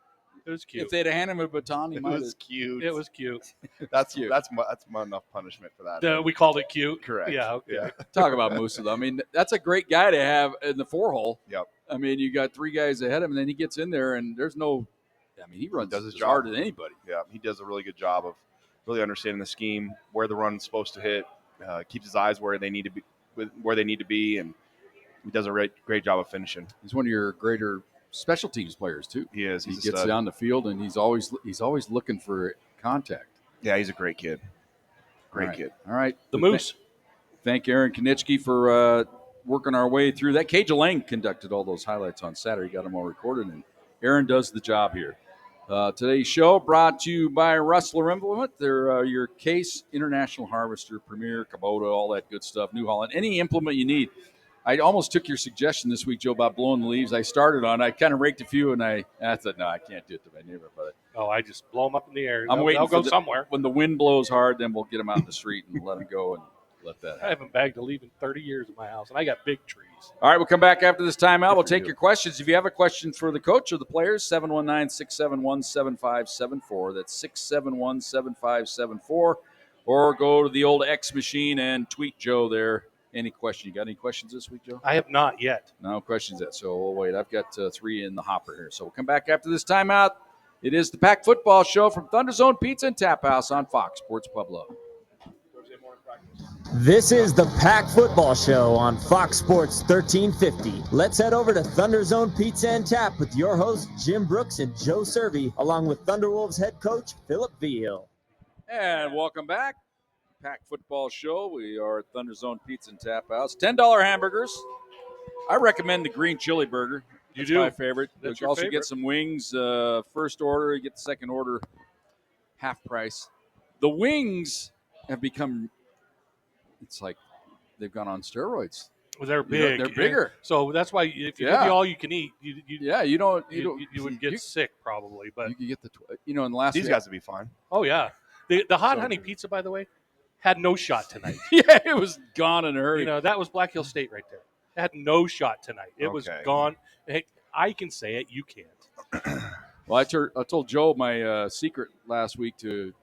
Speaker 3: it was cute.
Speaker 2: if they'd have handed him a baton, he
Speaker 4: It
Speaker 2: might have.
Speaker 4: was cute.
Speaker 3: It was cute.
Speaker 4: That's
Speaker 2: cute.
Speaker 4: that's enough punishment for that.
Speaker 3: We called it cute.
Speaker 4: Correct.
Speaker 3: Yeah. Okay.
Speaker 4: Yeah.
Speaker 2: Talk about Musa, though. I mean, that's a great guy to have in the 4-hole.
Speaker 4: Yep.
Speaker 2: I mean, you got 3 guys ahead of him, and then he gets in there, and there's no. I mean, he runs
Speaker 4: does his
Speaker 2: as
Speaker 4: job.
Speaker 2: hard as anybody.
Speaker 4: Yeah, he does a really good job of really understanding the scheme, where the run's supposed to hit, keeps his eyes where they need to be, and he does a great job of finishing.
Speaker 2: He's one of your greater special teams players too.
Speaker 4: He is.
Speaker 2: He
Speaker 4: He's a
Speaker 2: gets
Speaker 4: stud.
Speaker 2: down the field, and he's always looking for contact.
Speaker 4: Yeah, he's a great kid. Great
Speaker 2: All right.
Speaker 4: kid.
Speaker 2: All right,
Speaker 3: The Moose.
Speaker 2: Thank Aaron Kinnischtzke for working our way through that. Cage Lang conducted all those highlights on Saturday, got them all recorded, and Aaron does the job here. Today's show brought to you by Rustler Implement. They're your Case International Harvester, Premier, Kubota, all that good stuff, New Holland. Any implement you need. I almost took your suggestion this week, Joe, about blowing the leaves. I started on. I kind of raked a few, and I thought, no, I can't do it to my neighbor. But
Speaker 3: I just blow them up in the air.
Speaker 2: I'm waiting
Speaker 3: they'll
Speaker 2: for
Speaker 3: go somewhere.
Speaker 2: When the wind blows hard, then we'll get them out in the street and let them go and let that happen.
Speaker 3: I haven't bagged a leaf in 30 years in my house, and I got big trees.
Speaker 2: All right, we'll come back after this timeout. We'll take your questions. If you have a question for the coach or the players, 719-671-7574. That's 671-7574. Or go to the old X machine and tweet Joe there. Any question? You got any questions this week, Joe?
Speaker 3: I have not yet.
Speaker 2: No questions yet. So we'll wait. I've got 3 in the hopper here. So we'll come back after this timeout. It is the Pack Football Show from ThunderZone Pizza and Tap House on Fox Sports Pueblo.
Speaker 1: This is the Pack Football Show on Fox Sports 1350. Let's head over to ThunderZone Pizza and Tap with your hosts Jim Brooks and Joe Cervi, along with Thunderwolves head coach Philip Veal.
Speaker 2: And welcome back. Pack Football Show. We are at ThunderZone Pizza and Tap House. $10 hamburgers. I recommend the green chili burger.
Speaker 3: You
Speaker 2: That's
Speaker 3: do?
Speaker 2: my favorite.
Speaker 3: That's
Speaker 2: You
Speaker 3: your
Speaker 2: also
Speaker 3: favorite?
Speaker 2: get some wings. First order, you get the second order half price. The wings have become, it's like they've gone on steroids.
Speaker 3: Well, they're
Speaker 2: You know,
Speaker 3: big.
Speaker 2: they're bigger.
Speaker 3: So that's why if you give
Speaker 2: Yeah.
Speaker 3: you all you can eat, you would get
Speaker 2: you-
Speaker 3: sick probably. But
Speaker 2: You could get the, in the last
Speaker 4: These guys would be fine.
Speaker 3: oh yeah, the hot
Speaker 2: So
Speaker 3: honey
Speaker 2: good.
Speaker 3: pizza, by the way, had no shot tonight.
Speaker 2: yeah, it was gone in a hurry.
Speaker 3: That was Black Hill State right there. It had no shot tonight. It was
Speaker 4: Okay.
Speaker 3: gone. Hey, I can say it. You can't.
Speaker 2: Well, I told Joe my secret last week to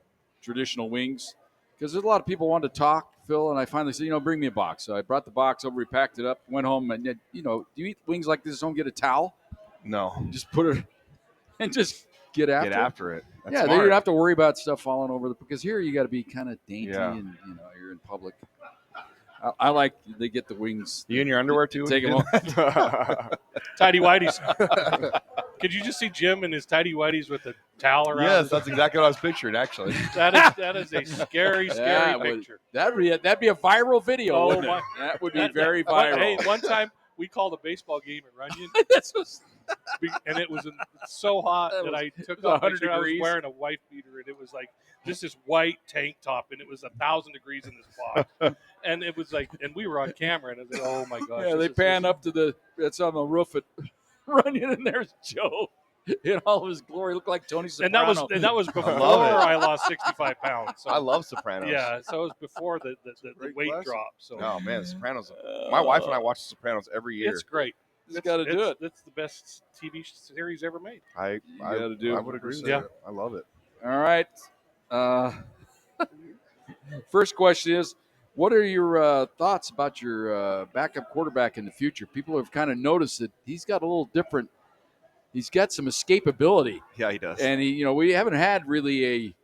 Speaker 2: traditional wings because there's a lot of people wanted to talk, Phil, and I finally said, bring me a box. So I brought the box over, we packed it up, went home, and do you eat wings like this? Don't get a towel,
Speaker 4: No.
Speaker 2: just put it and just get after
Speaker 4: Get after it. That's
Speaker 2: yeah, then you
Speaker 4: smart.
Speaker 2: don't have to worry about stuff falling over because here you got to be kind of dainty
Speaker 4: Yeah.
Speaker 2: and you're in public. I like they get the wings.
Speaker 4: You in your underwear too?
Speaker 2: Take them off.
Speaker 3: Tidy whities. Could you just see Jim in his tidy whities with a towel around?
Speaker 4: Yes, that's exactly what I was picturing, actually.
Speaker 3: That is a scary, scary picture.
Speaker 2: That'd be a viral video.
Speaker 3: Oh,
Speaker 2: wouldn't it?
Speaker 3: my-
Speaker 2: That would be very viral.
Speaker 3: Hey, one time we called a baseball game at Runyon, and it was so hot that I took off.
Speaker 2: 100
Speaker 3: I was
Speaker 2: degrees.
Speaker 3: wearing a wife beater, and it was like this is white tank top, and it was 1,000 degrees in this box, and it was like, and we were on camera, and I was like, oh my gosh.
Speaker 2: Yeah, they pan up to it's on the roof at Runyon, and there's Joe in all of his glory. Looked like Tony Soprano.
Speaker 3: And that was before
Speaker 4: love it.
Speaker 3: I lost 65 pounds. So
Speaker 4: I love Sopranos.
Speaker 3: yeah, so it was before the
Speaker 5: Great
Speaker 3: weight
Speaker 5: classic.
Speaker 3: drop. So
Speaker 4: Oh man, The Sopranos. My wife and I watch The Sopranos every year.
Speaker 3: it's great.
Speaker 2: Just got to do it.
Speaker 3: It's the best TV series ever made.
Speaker 4: I
Speaker 2: gotta do
Speaker 4: I
Speaker 2: it.
Speaker 4: would agree with
Speaker 3: Yeah.
Speaker 4: you. I love it.
Speaker 2: All right. First question is, what are your thoughts about your backup quarterback in the future? People have kind of noticed that he's got a little different. He's got some escapability,
Speaker 4: Yeah, he does.
Speaker 2: and we haven't had really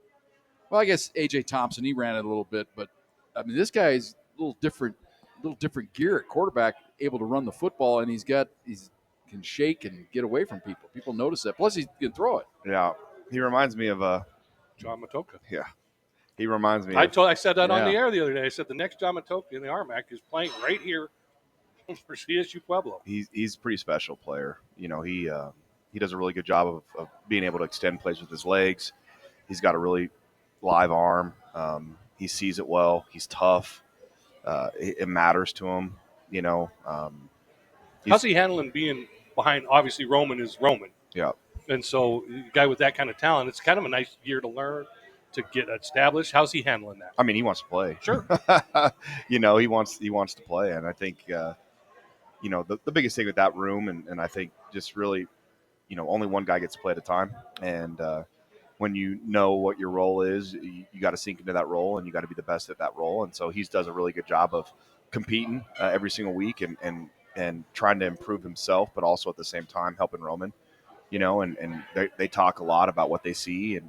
Speaker 2: I guess A.J. Thompson, he ran it a little bit, but I mean this guy's a little different gear at quarterback, able to run the football, and he can shake and get away from people. People notice that. Plus, he can throw it.
Speaker 4: Yeah, he reminds me of
Speaker 3: John Matoka.
Speaker 4: He reminds me.
Speaker 3: I said that on
Speaker 4: Yeah.
Speaker 3: the air the other day. I said the next John Matoka in the RMAC is playing right here for CSU Pueblo.
Speaker 4: He's a pretty special player. He does a really good job of being able to extend plays with his legs. He's got a really live arm. He sees it well. He's tough. It matters to him.
Speaker 3: How's he handling being behind? Obviously, Roman is Roman.
Speaker 4: Yeah.
Speaker 3: And so, a guy with that kind of talent, it's kind of a nice year to learn, to get established. How's he handling that?
Speaker 4: I mean, he wants to play.
Speaker 3: Sure.
Speaker 4: He wants to play, and I think the biggest thing with that room, and I think just really, only one guy gets to play at a time, and when you know what your role is, you got to sink into that role, and you got to be the best at that role, and so he does a really good job of competing every single week and trying to improve himself, but also at the same time helping Roman, and they talk a lot about what they see and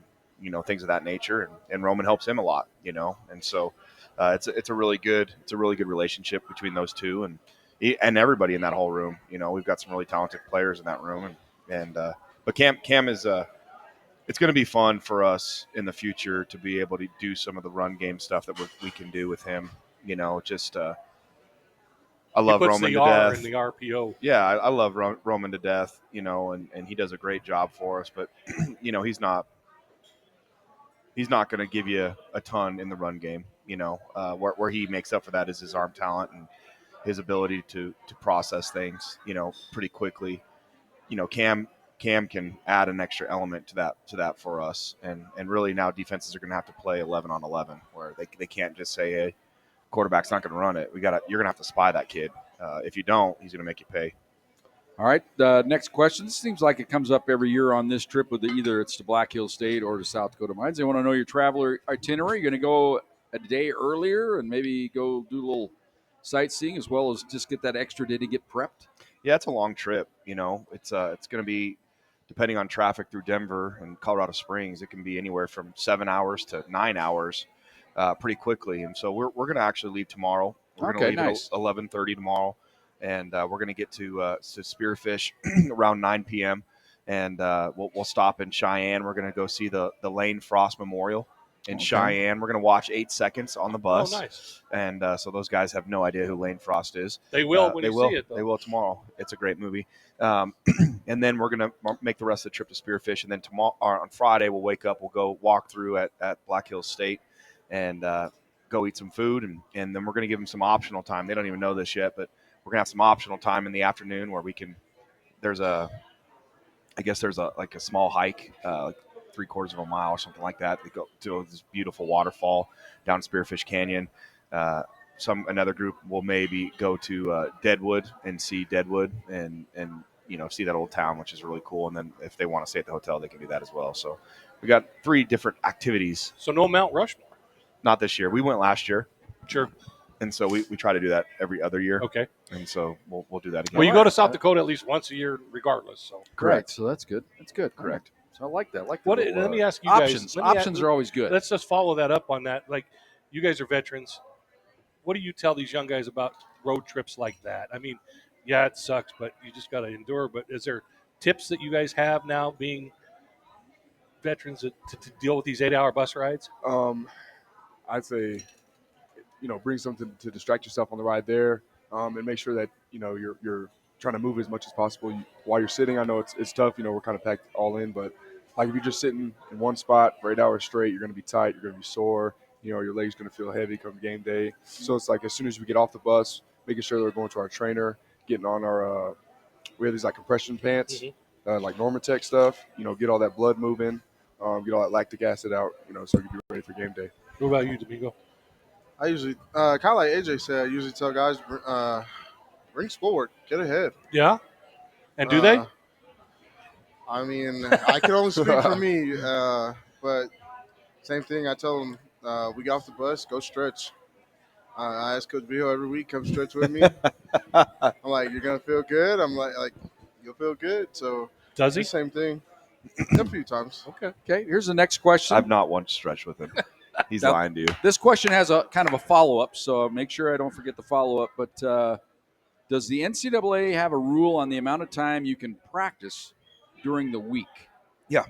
Speaker 4: things of that nature, and Roman helps him a lot, and so it's a really good relationship between those two and everybody in that whole room. We've got some really talented players in that room, but Cam is it's going to be fun for us in the future to be able to do some of the run game stuff that we can do with him. I love
Speaker 3: He puts
Speaker 4: Roman
Speaker 3: the
Speaker 4: to
Speaker 3: R
Speaker 4: death.
Speaker 3: in the RPO.
Speaker 4: Yeah, I love Roman to death, and he does a great job for us. But, he's not going to give you a ton in the run game. Where he makes up for that is his arm talent and his ability to process things, pretty quickly. Cam can add an extra element to that for us. And really now defenses are going to have to play 11 on 11 where they can't just say, hey, quarterback's not going to run it. You're going to have to spy that kid. If you don't, he's going to make you pay.
Speaker 2: All right, next question. This seems like it comes up every year on this trip with either it's to Black Hills State or to South Dakota Mines. They want to know your traveler itinerary. You're going to go a day earlier and maybe go do a little sightseeing as well as just get that extra day to get prepped?
Speaker 4: Yeah, it's a long trip. It's going to be, depending on traffic through Denver and Colorado Springs, it can be anywhere from 7 hours to 9 hours pretty quickly. And so we're going to actually leave tomorrow. We're going to leave
Speaker 2: nice.
Speaker 4: at 11:30 tomorrow. And we're going to get to Spearfish around 9 p.m. And we'll stop in Cheyenne. We're going to go see the Lane Frost Memorial in Cheyenne. We're going to watch 8 seconds on the bus.
Speaker 3: Oh, nice.
Speaker 4: And so those guys have no idea who Lane Frost is.
Speaker 3: They will when you see it, though.
Speaker 4: They will tomorrow. It's a great movie. And then we're going to make the rest of the trip to Spearfish. And then tomorrow, or on Friday, we'll wake up. We'll go walk through at Black Hills State and go eat some food. And then we're going to give them some optional time. They don't even know this yet, but we're going to have some optional time in the afternoon where we can – there's a small hike, like 3/4 of a mile or something like that. They go to this beautiful waterfall down Spearfish Canyon. Another group will maybe go to Deadwood and see Deadwood and see that old town, which is really cool. And then if they want to stay at the hotel, they can do that as well. So we got 3 different activities.
Speaker 3: So no Mount Rushmore?
Speaker 4: Not this year. We went last year.
Speaker 3: Sure.
Speaker 4: And so we try to do that every other year.
Speaker 3: Okay.
Speaker 4: And so we'll do that again.
Speaker 3: Well, you go to South Dakota at least once a year regardless. So
Speaker 2: Correct. So that's good. That's good.
Speaker 4: Correct.
Speaker 2: So I like that.
Speaker 3: Let me ask you
Speaker 2: options.
Speaker 3: guys.
Speaker 2: Options are always good.
Speaker 3: Let's just follow that up on that. Like, you guys are veterans. What do you tell these young guys about road trips like that? I mean, yeah, it sucks, but you just got to endure. But is there tips that you guys have now being veterans to deal with these 8-hour bus rides?
Speaker 6: I'd say, bring something to distract yourself on the ride there, and make sure that you're trying to move as much as possible while you're sitting. I know it's tough. We're kind of packed all in, but like if you're just sitting in one spot for 8 hours straight, you're going to be tight. You're going to be sore. Your legs going to feel heavy come game day. So it's like as soon as we get off the bus, making sure that we're going to our trainer, getting on our we have these like compression pants, like Normatec stuff. Get all that blood moving, get all that lactic acid out. So you can be ready for game day.
Speaker 3: What about you, Domingo?
Speaker 5: I usually, kind of like AJ said, I usually tell guys, bring schoolwork, get ahead.
Speaker 3: Yeah? And do they?
Speaker 5: I mean, I can only speak for me, but same thing. I tell them, we get off the bus, go stretch. I ask Coach Vio every week, come stretch with me. I'm like, you're going to feel good? I'm like, you'll feel good. So
Speaker 3: does he?
Speaker 5: Same thing. A few times.
Speaker 2: Okay. Here's the next question.
Speaker 4: I've not once stretched with him. He's lying to you.
Speaker 2: This question has a kind of a follow-up, so make sure I don't forget the follow-up. But does the NCAA have a rule on the amount of time you can practice during the week?
Speaker 4: Yeah.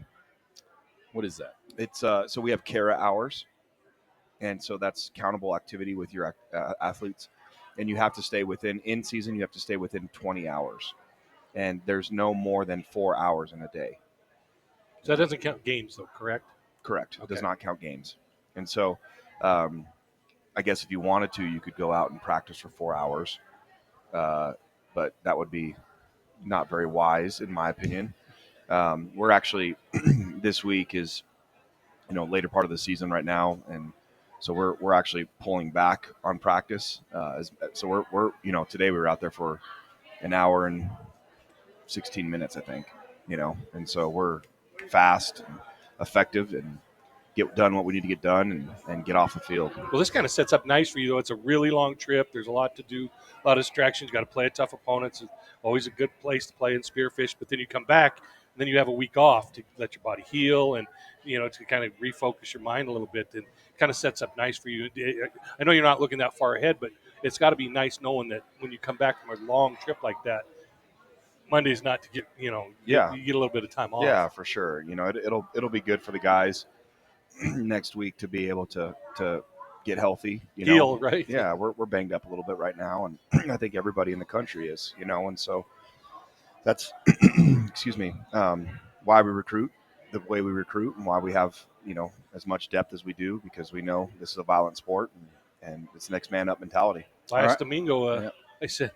Speaker 2: What is that?
Speaker 4: It's so we have CARA hours, and so that's countable activity with your athletes, and you have to stay in season. You have to stay within 20 hours, and there's no more than 4 hours in a day.
Speaker 3: So that doesn't count games, though, correct?
Speaker 4: Correct. It does not count games. And so I guess if you wanted to, you could go out and practice for 4 hours, but that would be not very wise, in my opinion. We're actually this week is, later part of the season right now, and so we're actually pulling back on practice. So we're today we were out there for an hour and 16 minutes, I think, and so we're fast and effective and get done what we need to get done and get off the field.
Speaker 3: Well, this kind of sets up nice for you, though. It's a really long trip. There's a lot to do, a lot of distractions. You got to play a tough opponents. It's always a good place to play in Spearfish. But then you come back, and then you have a week off to let your body heal and, to kind of refocus your mind a little bit. And it kind of sets up nice for you. I know you're not looking that far ahead, but it's got to be nice knowing that when you come back from a long trip like that, Monday's not to get, you get a little bit of time off.
Speaker 4: Yeah, for sure. It'll be good for the guys next week to be able to get healthy.
Speaker 3: Heal, right?
Speaker 4: Yeah, we're banged up a little bit right now, and I think everybody in the country is, and so that's excuse me, why we recruit the way we recruit and why we have as much depth as we do, because we know this is a violent sport and it's next man up mentality.
Speaker 3: I asked Domingo. I said,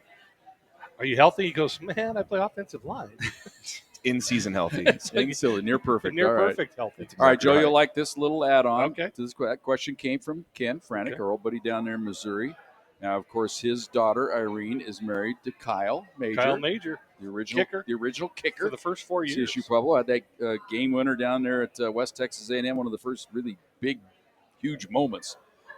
Speaker 3: "Are you healthy?" He goes, "Man, I play offensive line."
Speaker 4: In season healthy.
Speaker 2: It's silly, near perfect.
Speaker 3: Near
Speaker 2: All right.
Speaker 3: perfect healthy.
Speaker 2: All right, Joe,
Speaker 4: right.
Speaker 2: you'll like this little add-on.
Speaker 3: Okay.
Speaker 2: To this question came from Ken Franick, our old buddy down there in Missouri. Now, of course, his daughter Irene is married to Kyle Major.
Speaker 3: Kyle Major,
Speaker 2: the original kicker
Speaker 3: for the first 4 years.
Speaker 2: CSU Pueblo had that game winner down there at West Texas A&M. One of the first really big, huge moments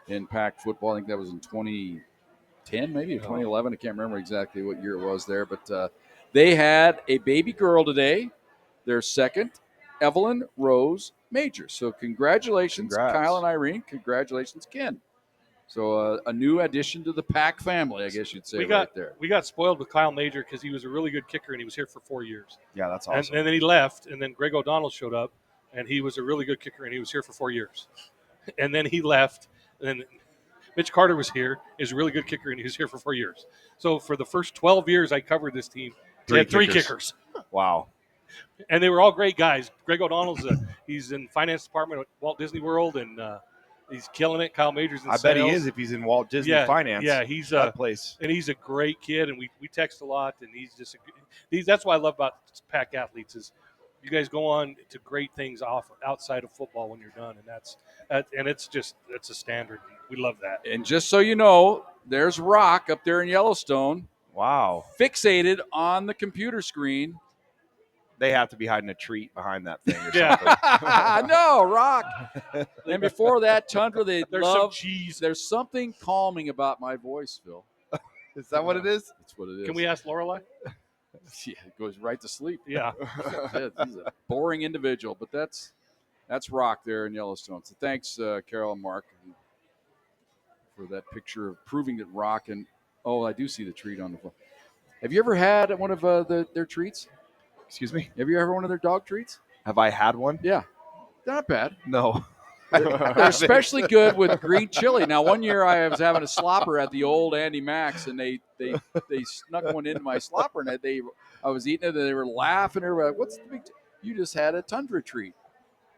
Speaker 2: in Pac football. I think that was in 2010, maybe, or 2011. I can't remember exactly what year it was there, but they had a baby girl today. Their second, Evelyn Rose Major. So congratulations, Kyle and Irene. Congratulations, Ken. So a new addition to the Pac family, I guess you'd say, right there.
Speaker 3: We got spoiled with Kyle Major because he was a really good kicker, and he was here for 4 years.
Speaker 4: Yeah, that's awesome.
Speaker 3: And then he left, and then Greg O'Donnell showed up, and he was a really good kicker, and he was here for 4 years. And then he left, and then Mitch Carter was here. He was a really good kicker, and he was here for 4 years. So for the first 12 years I covered this team, they had 3 kickers.
Speaker 4: Wow.
Speaker 3: And they were all great guys. Greg O'Donnell's he's in finance department at Walt Disney World, and he's killing it. Kyle Major's in sales.
Speaker 4: I bet he is if he's in Walt Disney Finance.
Speaker 3: Yeah, he's
Speaker 4: that place.
Speaker 3: And he's a great kid, and we text a lot, and he's just that's what I love about Pac athletes is you guys go on to great things outside of football when you're done, and it's a standard. We love that.
Speaker 2: And just so you know, there's Rock up there in Yellowstone.
Speaker 4: Wow.
Speaker 2: Fixated on the computer screen.
Speaker 4: They have to be hiding a treat behind that thing or something.
Speaker 2: No, Rock. And before that, Tundra, there's
Speaker 3: some cheese.
Speaker 2: There's something calming about my voice, Phil.
Speaker 4: Is that what it is?
Speaker 2: That's what it is.
Speaker 3: Can we ask Lorelai?
Speaker 2: Yeah, it goes right to sleep.
Speaker 3: Yeah.
Speaker 2: He's a boring individual, but that's Rock there in Yellowstone. So thanks, Carol and Mark, for that picture of proving that Rock and I do see the treat on the phone. Have you ever had one of their treats?
Speaker 4: Excuse me?
Speaker 2: Have you ever one of their dog treats?
Speaker 4: Have I had one?
Speaker 2: Yeah. They're not bad.
Speaker 4: No.
Speaker 2: They're especially good with green chili. Now, one year I was having a slopper at the old Andy Max, and they snuck one into my slopper, and I was eating it, and they were laughing. They were like, "What's the big? You just had a Tundra treat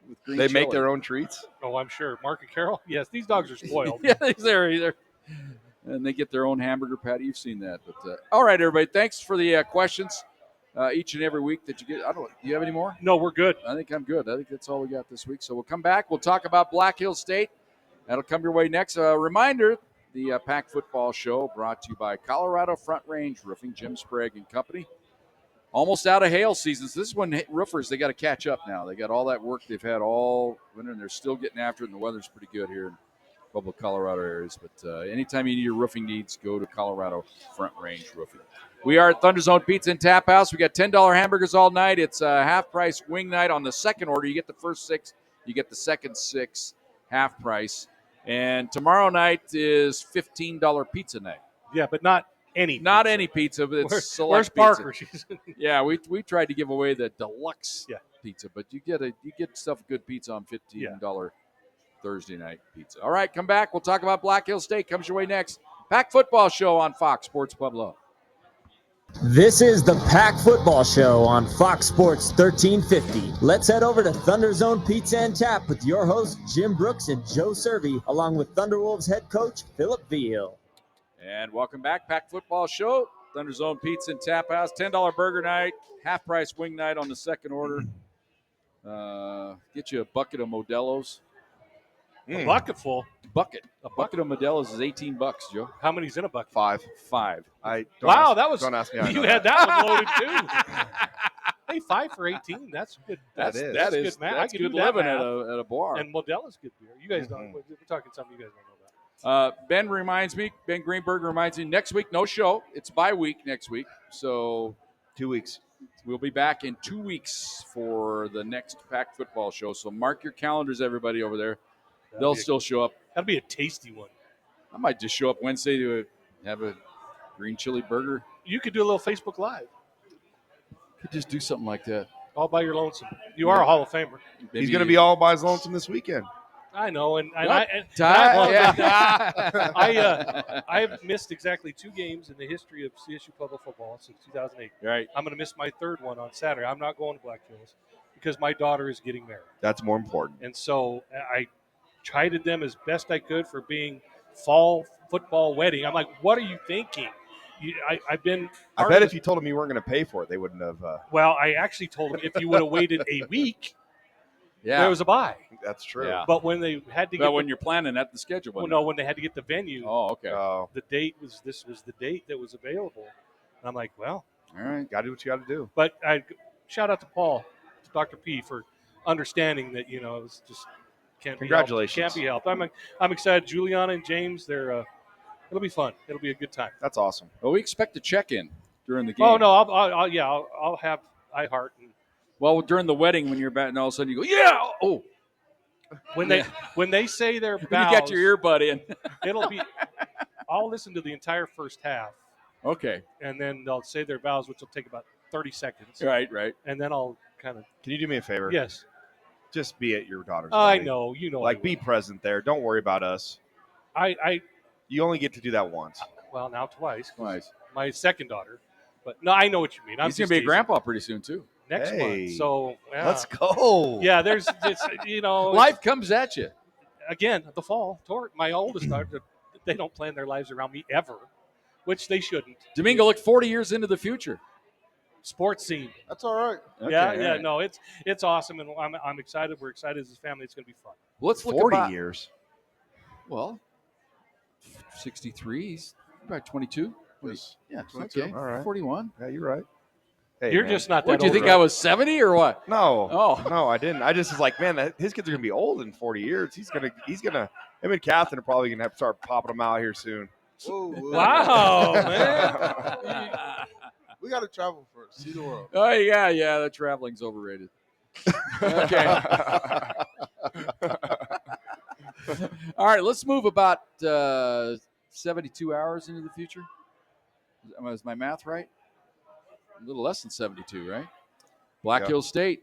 Speaker 2: with green chili."
Speaker 4: They make their own treats?
Speaker 3: Oh, I'm sure. Mark and Carol? Yes, these dogs are spoiled.
Speaker 2: Yeah, they're and they get their own hamburger patty. You've seen that. But all right, everybody, thanks for the questions. Each and every week that you get. Do you have any more?
Speaker 3: No, we're good.
Speaker 2: I think I'm good. I think that's all we got this week. So we'll come back. We'll talk about Black Hills State. That'll come your way next. Reminder, the Pac Football Show brought to you by Colorado Front Range Roofing, Jim Sprague and Company. Almost out of hail season. So this is when roofers, they got to catch up now. They got all that work they've had all winter, and they're still getting after it, and the weather's pretty good here in Pueblo, Colorado areas. But anytime you need your roofing needs, go to Colorado Front Range Roofing. We are at ThunderZone Pizza and Tap House. We got $10 hamburgers all night. It's a half-price wing night on the second order. You get the first 6. You get the second 6 half price. And tomorrow night is $15 pizza night.
Speaker 3: Yeah, but not any pizza.
Speaker 2: Not any pizza, but it's select
Speaker 3: where's
Speaker 2: pizza.
Speaker 3: Parker?
Speaker 2: Yeah, we tried to give away the deluxe pizza, but you get stuff good pizza on $15 Thursday night pizza. All right, come back. We'll talk about Black Hills State. Comes your way next. Pac Football Show on Fox Sports Pueblo.
Speaker 1: This is the Pac Football Show on Fox Sports 1350. Let's head over to ThunderZone Pizza and Tap with your hosts, Jim Brooks and Joe Cervi, along with Thunderwolves head coach, Philip Veal.
Speaker 2: And welcome back, Pac Football Show. ThunderZone Pizza and Tap House, $10 burger night, half-price wing night on the second order. Get you a bucket of Modelo's.
Speaker 3: A bucket full.
Speaker 2: A bucket of Modelo's is $18, Joe.
Speaker 3: How many's in a bucket?
Speaker 4: 5.
Speaker 3: Don't ask me. You had that one loaded too. Hey, 5 for 18. That's good.
Speaker 2: That's
Speaker 3: good,
Speaker 2: that's
Speaker 3: man. I
Speaker 2: good
Speaker 3: can do
Speaker 2: living
Speaker 3: that
Speaker 2: at a bar.
Speaker 3: And Modelo's good beer. You guys don't. We're talking something you guys don't know about.
Speaker 2: Ben Greenberg reminds me, next week, no show. It's bye week next week. So
Speaker 4: 2 weeks.
Speaker 2: We'll be back in 2 weeks for the next Pac Football Show. So mark your calendars, everybody over there. They'll still show up.
Speaker 3: That'll be a tasty one.
Speaker 2: I might just show up Wednesday to have a green chili burger.
Speaker 3: You could do a little Facebook Live.
Speaker 2: Could just do something like that.
Speaker 3: All by your lonesome. You are a Hall of Famer.
Speaker 4: He's going to be all by his lonesome this weekend.
Speaker 3: I know, and
Speaker 2: Yep.
Speaker 3: I
Speaker 2: Yeah.
Speaker 3: I've missed exactly 2 games in the history of CSU Pueblo football since 2008.
Speaker 2: Right.
Speaker 3: I'm going to miss my 3rd one on Saturday. I'm not going to Black Hills because my daughter is getting married.
Speaker 4: That's more important.
Speaker 3: And so I chided them as best I could for being fall football wedding. I'm like, what are you thinking? I've been.
Speaker 4: I bet if you told them you weren't going to pay for it, they wouldn't have.
Speaker 3: Well, I actually told them if you would have waited a week, there was a bye.
Speaker 4: That's true.
Speaker 2: Yeah.
Speaker 3: But when they had to
Speaker 2: But
Speaker 3: get
Speaker 2: when you're planning at the schedule.
Speaker 3: well, no, when they had to get the venue,
Speaker 2: Oh, okay.
Speaker 3: the date was the date that was available. And I'm like, well,
Speaker 2: all right.
Speaker 4: Got to do what you got to do.
Speaker 3: But I shout out to Paul, to Dr. P, for understanding that it was just can't
Speaker 4: Congratulations.
Speaker 3: be helped. Can't be helped. I'm excited. Juliana and James, it'll be fun. It'll be a good time.
Speaker 4: That's awesome.
Speaker 2: Well, we expect to check in during the game.
Speaker 3: Oh no, I'll have iHeart.
Speaker 2: Well, during the wedding when you're back, and all of a sudden you go, yeah. Oh,
Speaker 3: when they say their vows,
Speaker 2: you got your earbud in.
Speaker 3: It'll be. I'll listen to the entire first half.
Speaker 2: Okay.
Speaker 3: And then they'll say their vows, which will take about 30 seconds.
Speaker 2: Right.
Speaker 3: And then I'll kind of.
Speaker 4: Can you do me a favor?
Speaker 3: Yes.
Speaker 4: Just be at your daughter's
Speaker 3: I
Speaker 4: wedding.
Speaker 3: know.
Speaker 4: Like, be present there. Don't worry about us. You only get to do that once.
Speaker 3: Well, now twice. My second daughter. But no, I know what you mean.
Speaker 2: He's going to be a grandpa pretty soon, too.
Speaker 3: Next month. So, yeah.
Speaker 4: Let's go.
Speaker 3: Yeah, there's,
Speaker 2: life comes at you.
Speaker 3: Again, the fall. My oldest daughter, they don't plan their lives around me ever, which they shouldn't.
Speaker 2: Domingo, look 40 years into the future.
Speaker 3: Sports scene.
Speaker 5: That's all right.
Speaker 3: Okay, no, it's awesome, and I'm excited. We're excited as a family. It's going to be fun.
Speaker 2: Let's look
Speaker 4: 40 years.
Speaker 2: Well, 63. He's about 22.
Speaker 5: Yes.
Speaker 2: Yeah,
Speaker 5: 22.
Speaker 2: okay.
Speaker 4: All right.
Speaker 2: 41.
Speaker 4: Yeah, you're right. Hey,
Speaker 3: You're
Speaker 4: man.
Speaker 3: just not that
Speaker 2: What, do you
Speaker 3: old,
Speaker 2: think
Speaker 3: right?
Speaker 2: I was 70 or what?
Speaker 4: No.
Speaker 2: Oh.
Speaker 4: No, I didn't. I just was like, man, his kids are gonna be old in 40 years. He's gonna. Him and Catherine are probably gonna have to start popping them out here soon.
Speaker 5: Whoa.
Speaker 3: Wow, man.
Speaker 5: We got to travel first, see the world.
Speaker 2: Oh, yeah. The traveling's overrated. Okay. All right, let's move about 72 hours into the future. Is my math right? A little less than 72, right? Black Hills State.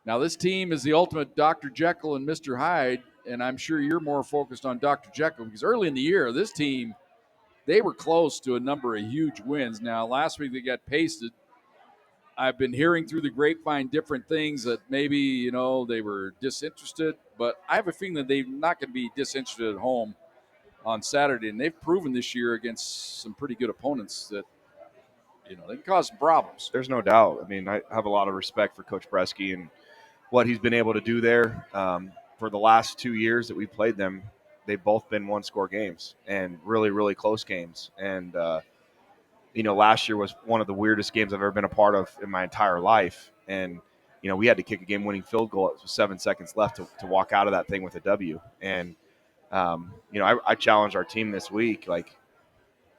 Speaker 2: Now, this team is the ultimate Dr. Jekyll and Mr. Hyde, and I'm sure you're more focused on Dr. Jekyll because early in the year, this team, they were close to a number of huge wins. Now, last week they got pasted. I've been hearing through the grapevine different things that maybe, they were disinterested, but I have a feeling that they're not going to be disinterested at home on Saturday, and they've proven this year against some pretty good opponents that, they can cause some problems.
Speaker 4: There's no doubt. I mean, I have a lot of respect for Coach Bresky and what he's been able to do there. For the last 2 years that we played them, they've both been one-score games and really, really close games. And, last year was one of the weirdest games I've ever been a part of in my entire life. And, we had to kick a game-winning field goal with 7 seconds left to walk out of that thing with a W. And, I challenged our team this week, like,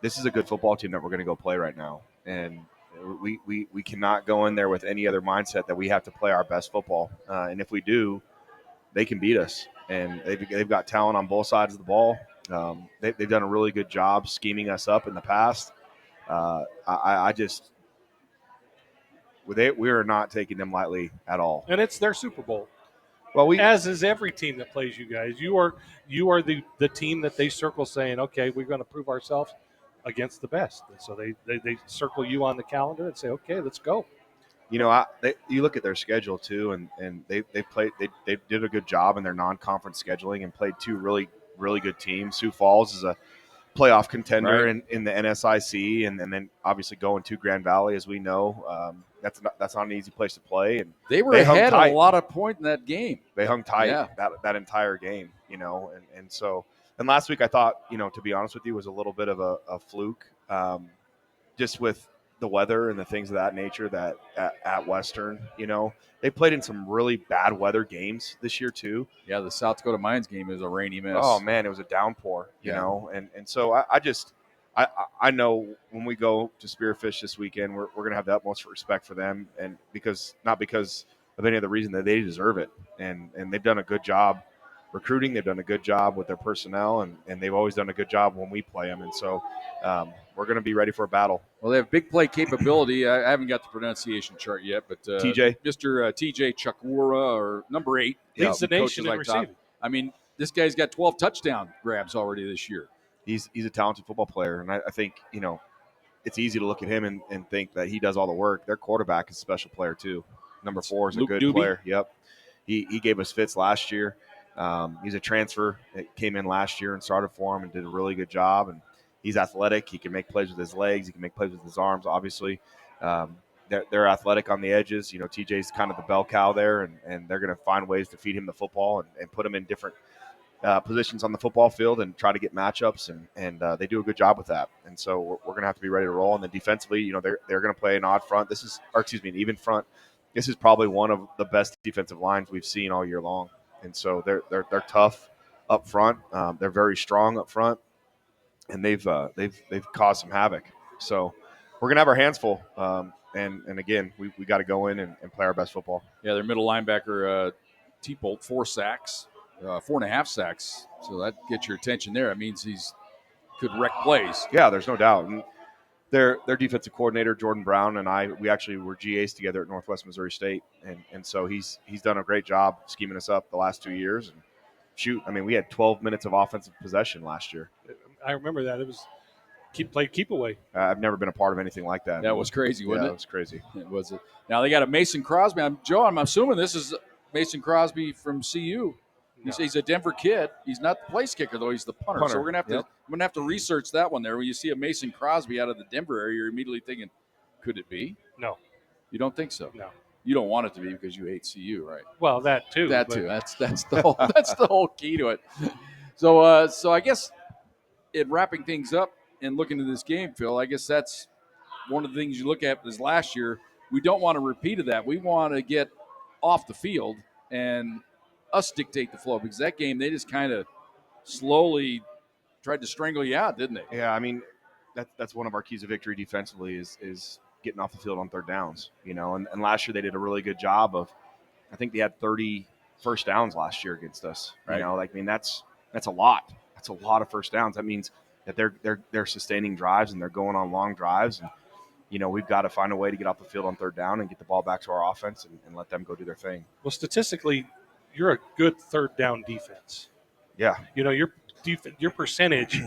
Speaker 4: this is a good football team that we're going to go play right now. And we cannot go in there with any other mindset that we have to play our best football. And if we do, they can beat us. And they've got talent on both sides of the ball. They've done a really good job scheming us up in the past. We are not taking them lightly at all.
Speaker 3: And it's their Super Bowl.
Speaker 4: Well,
Speaker 3: as is every team that plays you guys. You are the team that they circle saying, okay, we're going to prove ourselves against the best. And so they circle you on the calendar and say, okay, let's go.
Speaker 4: You look at their schedule too, and they did a good job in their non-conference scheduling and played 2 really, really good teams. Sioux Falls is a playoff contender in the NSIC, and then obviously going to Grand Valley, as we know, that's not an easy place to play. And
Speaker 2: they were ahead a lot of points in that game.
Speaker 4: They hung tight that entire game, and so. And last week I thought, to be honest with you, was a little bit of a fluke, just with the weather and the things of that nature that at Western, they played in some really bad weather games this year too.
Speaker 2: Yeah, the South Dakota Mines game is a rainy mess.
Speaker 4: Oh man, it was a downpour, you know, and so I know when we go to Spearfish this weekend, we're going to have the utmost respect for them, and not because of any other reason, that they deserve it, and they've done a good job recruiting. They've done a good job with their personnel, and they've always done a good job when we play them, and so we're going to be ready for a battle.
Speaker 2: Well, they have big play capability. I haven't got the pronunciation chart yet, but
Speaker 4: TJ,
Speaker 2: Mr. TJ Chakwura, or number 8,
Speaker 3: leads the nation in receiving.
Speaker 2: I mean, this guy's got 12 touchdown grabs already this year.
Speaker 4: He's a talented football player, and I think it's easy to look at him and think that he does all the work. Their quarterback is a special player too. Number 4 is
Speaker 2: Luke
Speaker 4: a good
Speaker 2: Doobie?
Speaker 4: player. Yep, he gave us fits last year. He's a transfer that came in last year and started for him and did a really good job. And he's athletic. He can make plays with his legs. He can make plays with his arms. Obviously, they're athletic on the edges. TJ's kind of the bell cow there, and they're going to find ways to feed him the football and put him in different positions on the football field and try to get matchups, and they do a good job with that. And so we're going to have to be ready to roll. And then defensively, they're going to play an odd front. An even front. This is probably one of the best defensive lines we've seen all year long. And so they're tough up front. They're very strong up front, and they've caused some havoc. So we're going to have our hands full. And again, we got to go in and play our best football.
Speaker 2: Yeah, their middle linebacker, T-Bolt, 4 sacks. 4.5 sacks, so that gets your attention there. It means he's could wreck plays.
Speaker 4: Yeah, there's no doubt. And their defensive coordinator, Jordan Brown, and we actually were GAs together at Northwest Missouri State, and so he's done a great job scheming us up the last 2 years. And we had 12 minutes of offensive possession last year.
Speaker 3: I remember that. It was keep away.
Speaker 4: I've never been a part of anything like that.
Speaker 2: That was crazy, wasn't it?
Speaker 4: It was crazy.
Speaker 2: It was. Now they got a Mason crosby. I'm assuming this is Mason Crosby from CU. He's a Denver kid. He's not the place kicker, though. He's the punter. So we're gonna have to research that one there. When you see a Mason Crosby out of the Denver area, you're immediately thinking, could it be?
Speaker 3: No.
Speaker 2: You don't think so?
Speaker 3: No.
Speaker 2: You don't want it to be because you hate CU, right?
Speaker 3: Well, that too.
Speaker 2: That too. That's the whole that's the whole key to it. So I guess in wrapping things up and looking at this game, Phil, I guess that's one of the things you look at is last year. We don't want a repeat of that. We want to get off the field and us dictate the flow, because that game they just kind of slowly tried to strangle you out, didn't they?
Speaker 4: Yeah, that's one of our keys of victory defensively is getting off the field on third downs. And last year they did a really good job of. I think they had 30 first downs last year against us.
Speaker 2: Right.
Speaker 4: That's a lot. That's a lot of first downs. That means that they're sustaining drives and they're going on long drives. And we've got to find a way to get off the field on third down and get the ball back to our offense and let them go do their thing.
Speaker 3: Well, statistically, you're a good third down defense.
Speaker 4: Yeah.
Speaker 3: Your percentage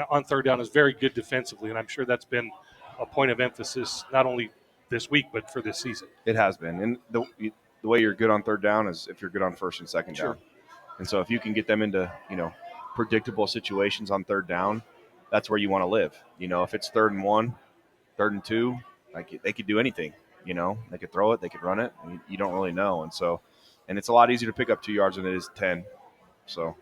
Speaker 3: on third down is very good defensively, and I'm sure that's been a point of emphasis not only this week but for this season.
Speaker 4: It has been. And the way you're good on third down is if you're good on first and second down. And so if you can get them into, predictable situations on third down, that's where you want to live. If it's 3rd and 1, 3rd and 2, like they could do anything. They could throw it, they could run it, and you don't really know. And it's a lot easier to pick up 2 yards than it is 10. So,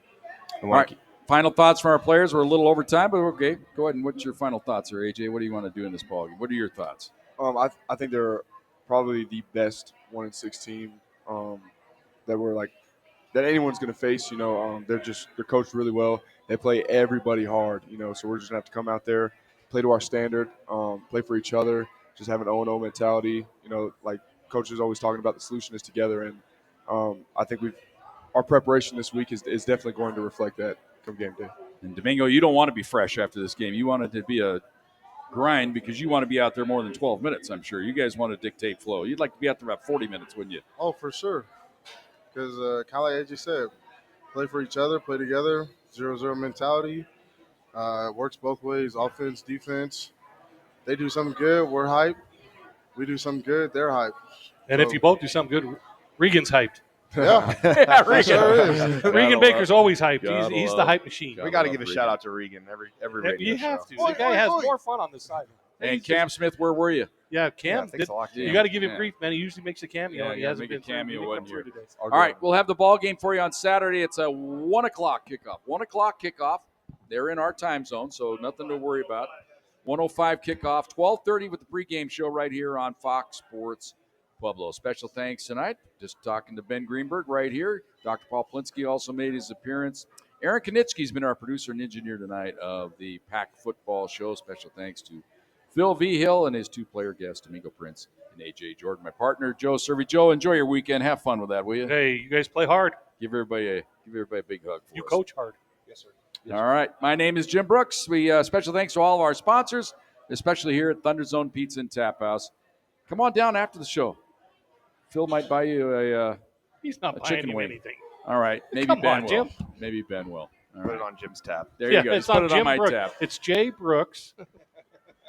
Speaker 2: all right. Final thoughts from our players. We're a little over time, but okay. Go ahead and what's your final thoughts here, AJ? What do you want to do in this ballgame? What are your thoughts?
Speaker 6: I think they're probably the best 1-6 team that anyone's going to face. They're coached really well. They play everybody hard. So we're just gonna have to come out there, play to our standard, play for each other, just have an 0-0 mentality. Like coach is always talking about, the solution is together, and I think our preparation this week is definitely going to reflect that come game day.
Speaker 2: And Domingo, you don't want to be fresh after this game. You want it to be a grind because you want to be out there more than 12 minutes, I'm sure. You guys want to dictate flow. You'd like to be out there about 40 minutes, wouldn't you?
Speaker 5: Oh, for sure. Because kind of like AJ said, play for each other, play together, 0-0 mentality. It works both ways, offense, defense. They do something good, we're hyped. We do something good, they're hyped.
Speaker 3: And if you both do something good, Regan's hyped.
Speaker 5: Yeah,
Speaker 2: yeah, Regan.
Speaker 5: Sure is.
Speaker 3: Regan Baker's always hyped. He's the hype machine.
Speaker 4: We got to give a shout out to Regan every radio
Speaker 3: You have
Speaker 4: show.
Speaker 3: to. The guy has more fun on this side.
Speaker 2: And Cam Smith, where were you?
Speaker 3: Yeah, Cam.
Speaker 4: thanks a lot, Cam.
Speaker 3: You got to give him grief, man. He usually makes a cameo.
Speaker 2: Yeah,
Speaker 3: and he
Speaker 2: yeah,
Speaker 3: hasn't
Speaker 2: make a
Speaker 3: been
Speaker 2: cameo
Speaker 3: through,
Speaker 2: one
Speaker 3: through
Speaker 2: year.
Speaker 3: today.
Speaker 2: All right, we'll have the ball game for you on Saturday. It's a 1 o'clock kickoff. 1 o'clock kickoff. They're in our time zone, so nothing to worry about. 1:05 kickoff. 12:30 with the pregame show right here on Fox Sports Pueblo. Special thanks tonight. Just talking to Ben Greenberg right here. Dr. Paul Plinsky also made his appearance. Aaron Kinnischtzke has been our producer and engineer tonight of the Pack Football Show. Special thanks to Phil V. Hill and his two-player guest, Domingo Prince and A.J. Jordan. My partner, Joe Cervi. Joe, enjoy your weekend. Have fun with that, will you?
Speaker 3: Hey, you guys play hard.
Speaker 2: Give everybody a big hug for
Speaker 3: You
Speaker 2: us.
Speaker 3: coach hard.
Speaker 6: Yes, sir.
Speaker 2: All right. My name is Jim Brooks. We special thanks to all of our sponsors, especially here at ThunderZone Pizza and Tap House. Come on down after the show. Phil might buy you
Speaker 3: He's not
Speaker 2: a
Speaker 3: buying
Speaker 2: chicken
Speaker 3: him
Speaker 2: wing.
Speaker 3: anything.
Speaker 2: All right. Maybe
Speaker 3: Come
Speaker 2: Ben
Speaker 3: on,
Speaker 2: will.
Speaker 3: Jim.
Speaker 2: Maybe Ben will. All
Speaker 4: Put
Speaker 2: right.
Speaker 4: it on Jim's tab.
Speaker 2: There you go.
Speaker 3: It's
Speaker 2: Just put
Speaker 3: on
Speaker 2: it
Speaker 3: Jim
Speaker 2: on my
Speaker 3: Brooks.
Speaker 2: tab.
Speaker 3: It's Jay Brooks.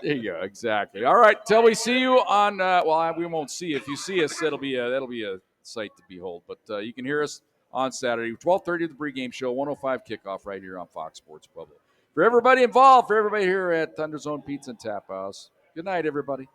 Speaker 2: There you go. Exactly. All right. Till we see you on. We won't see you. If you see us, that'll be a sight to behold. But you can hear us on Saturday, 12:30, the pregame show, 105 kickoff right here on Fox Sports Pueblo. For everybody involved, for everybody here at ThunderZone Pizza and Tap House. Good night, everybody.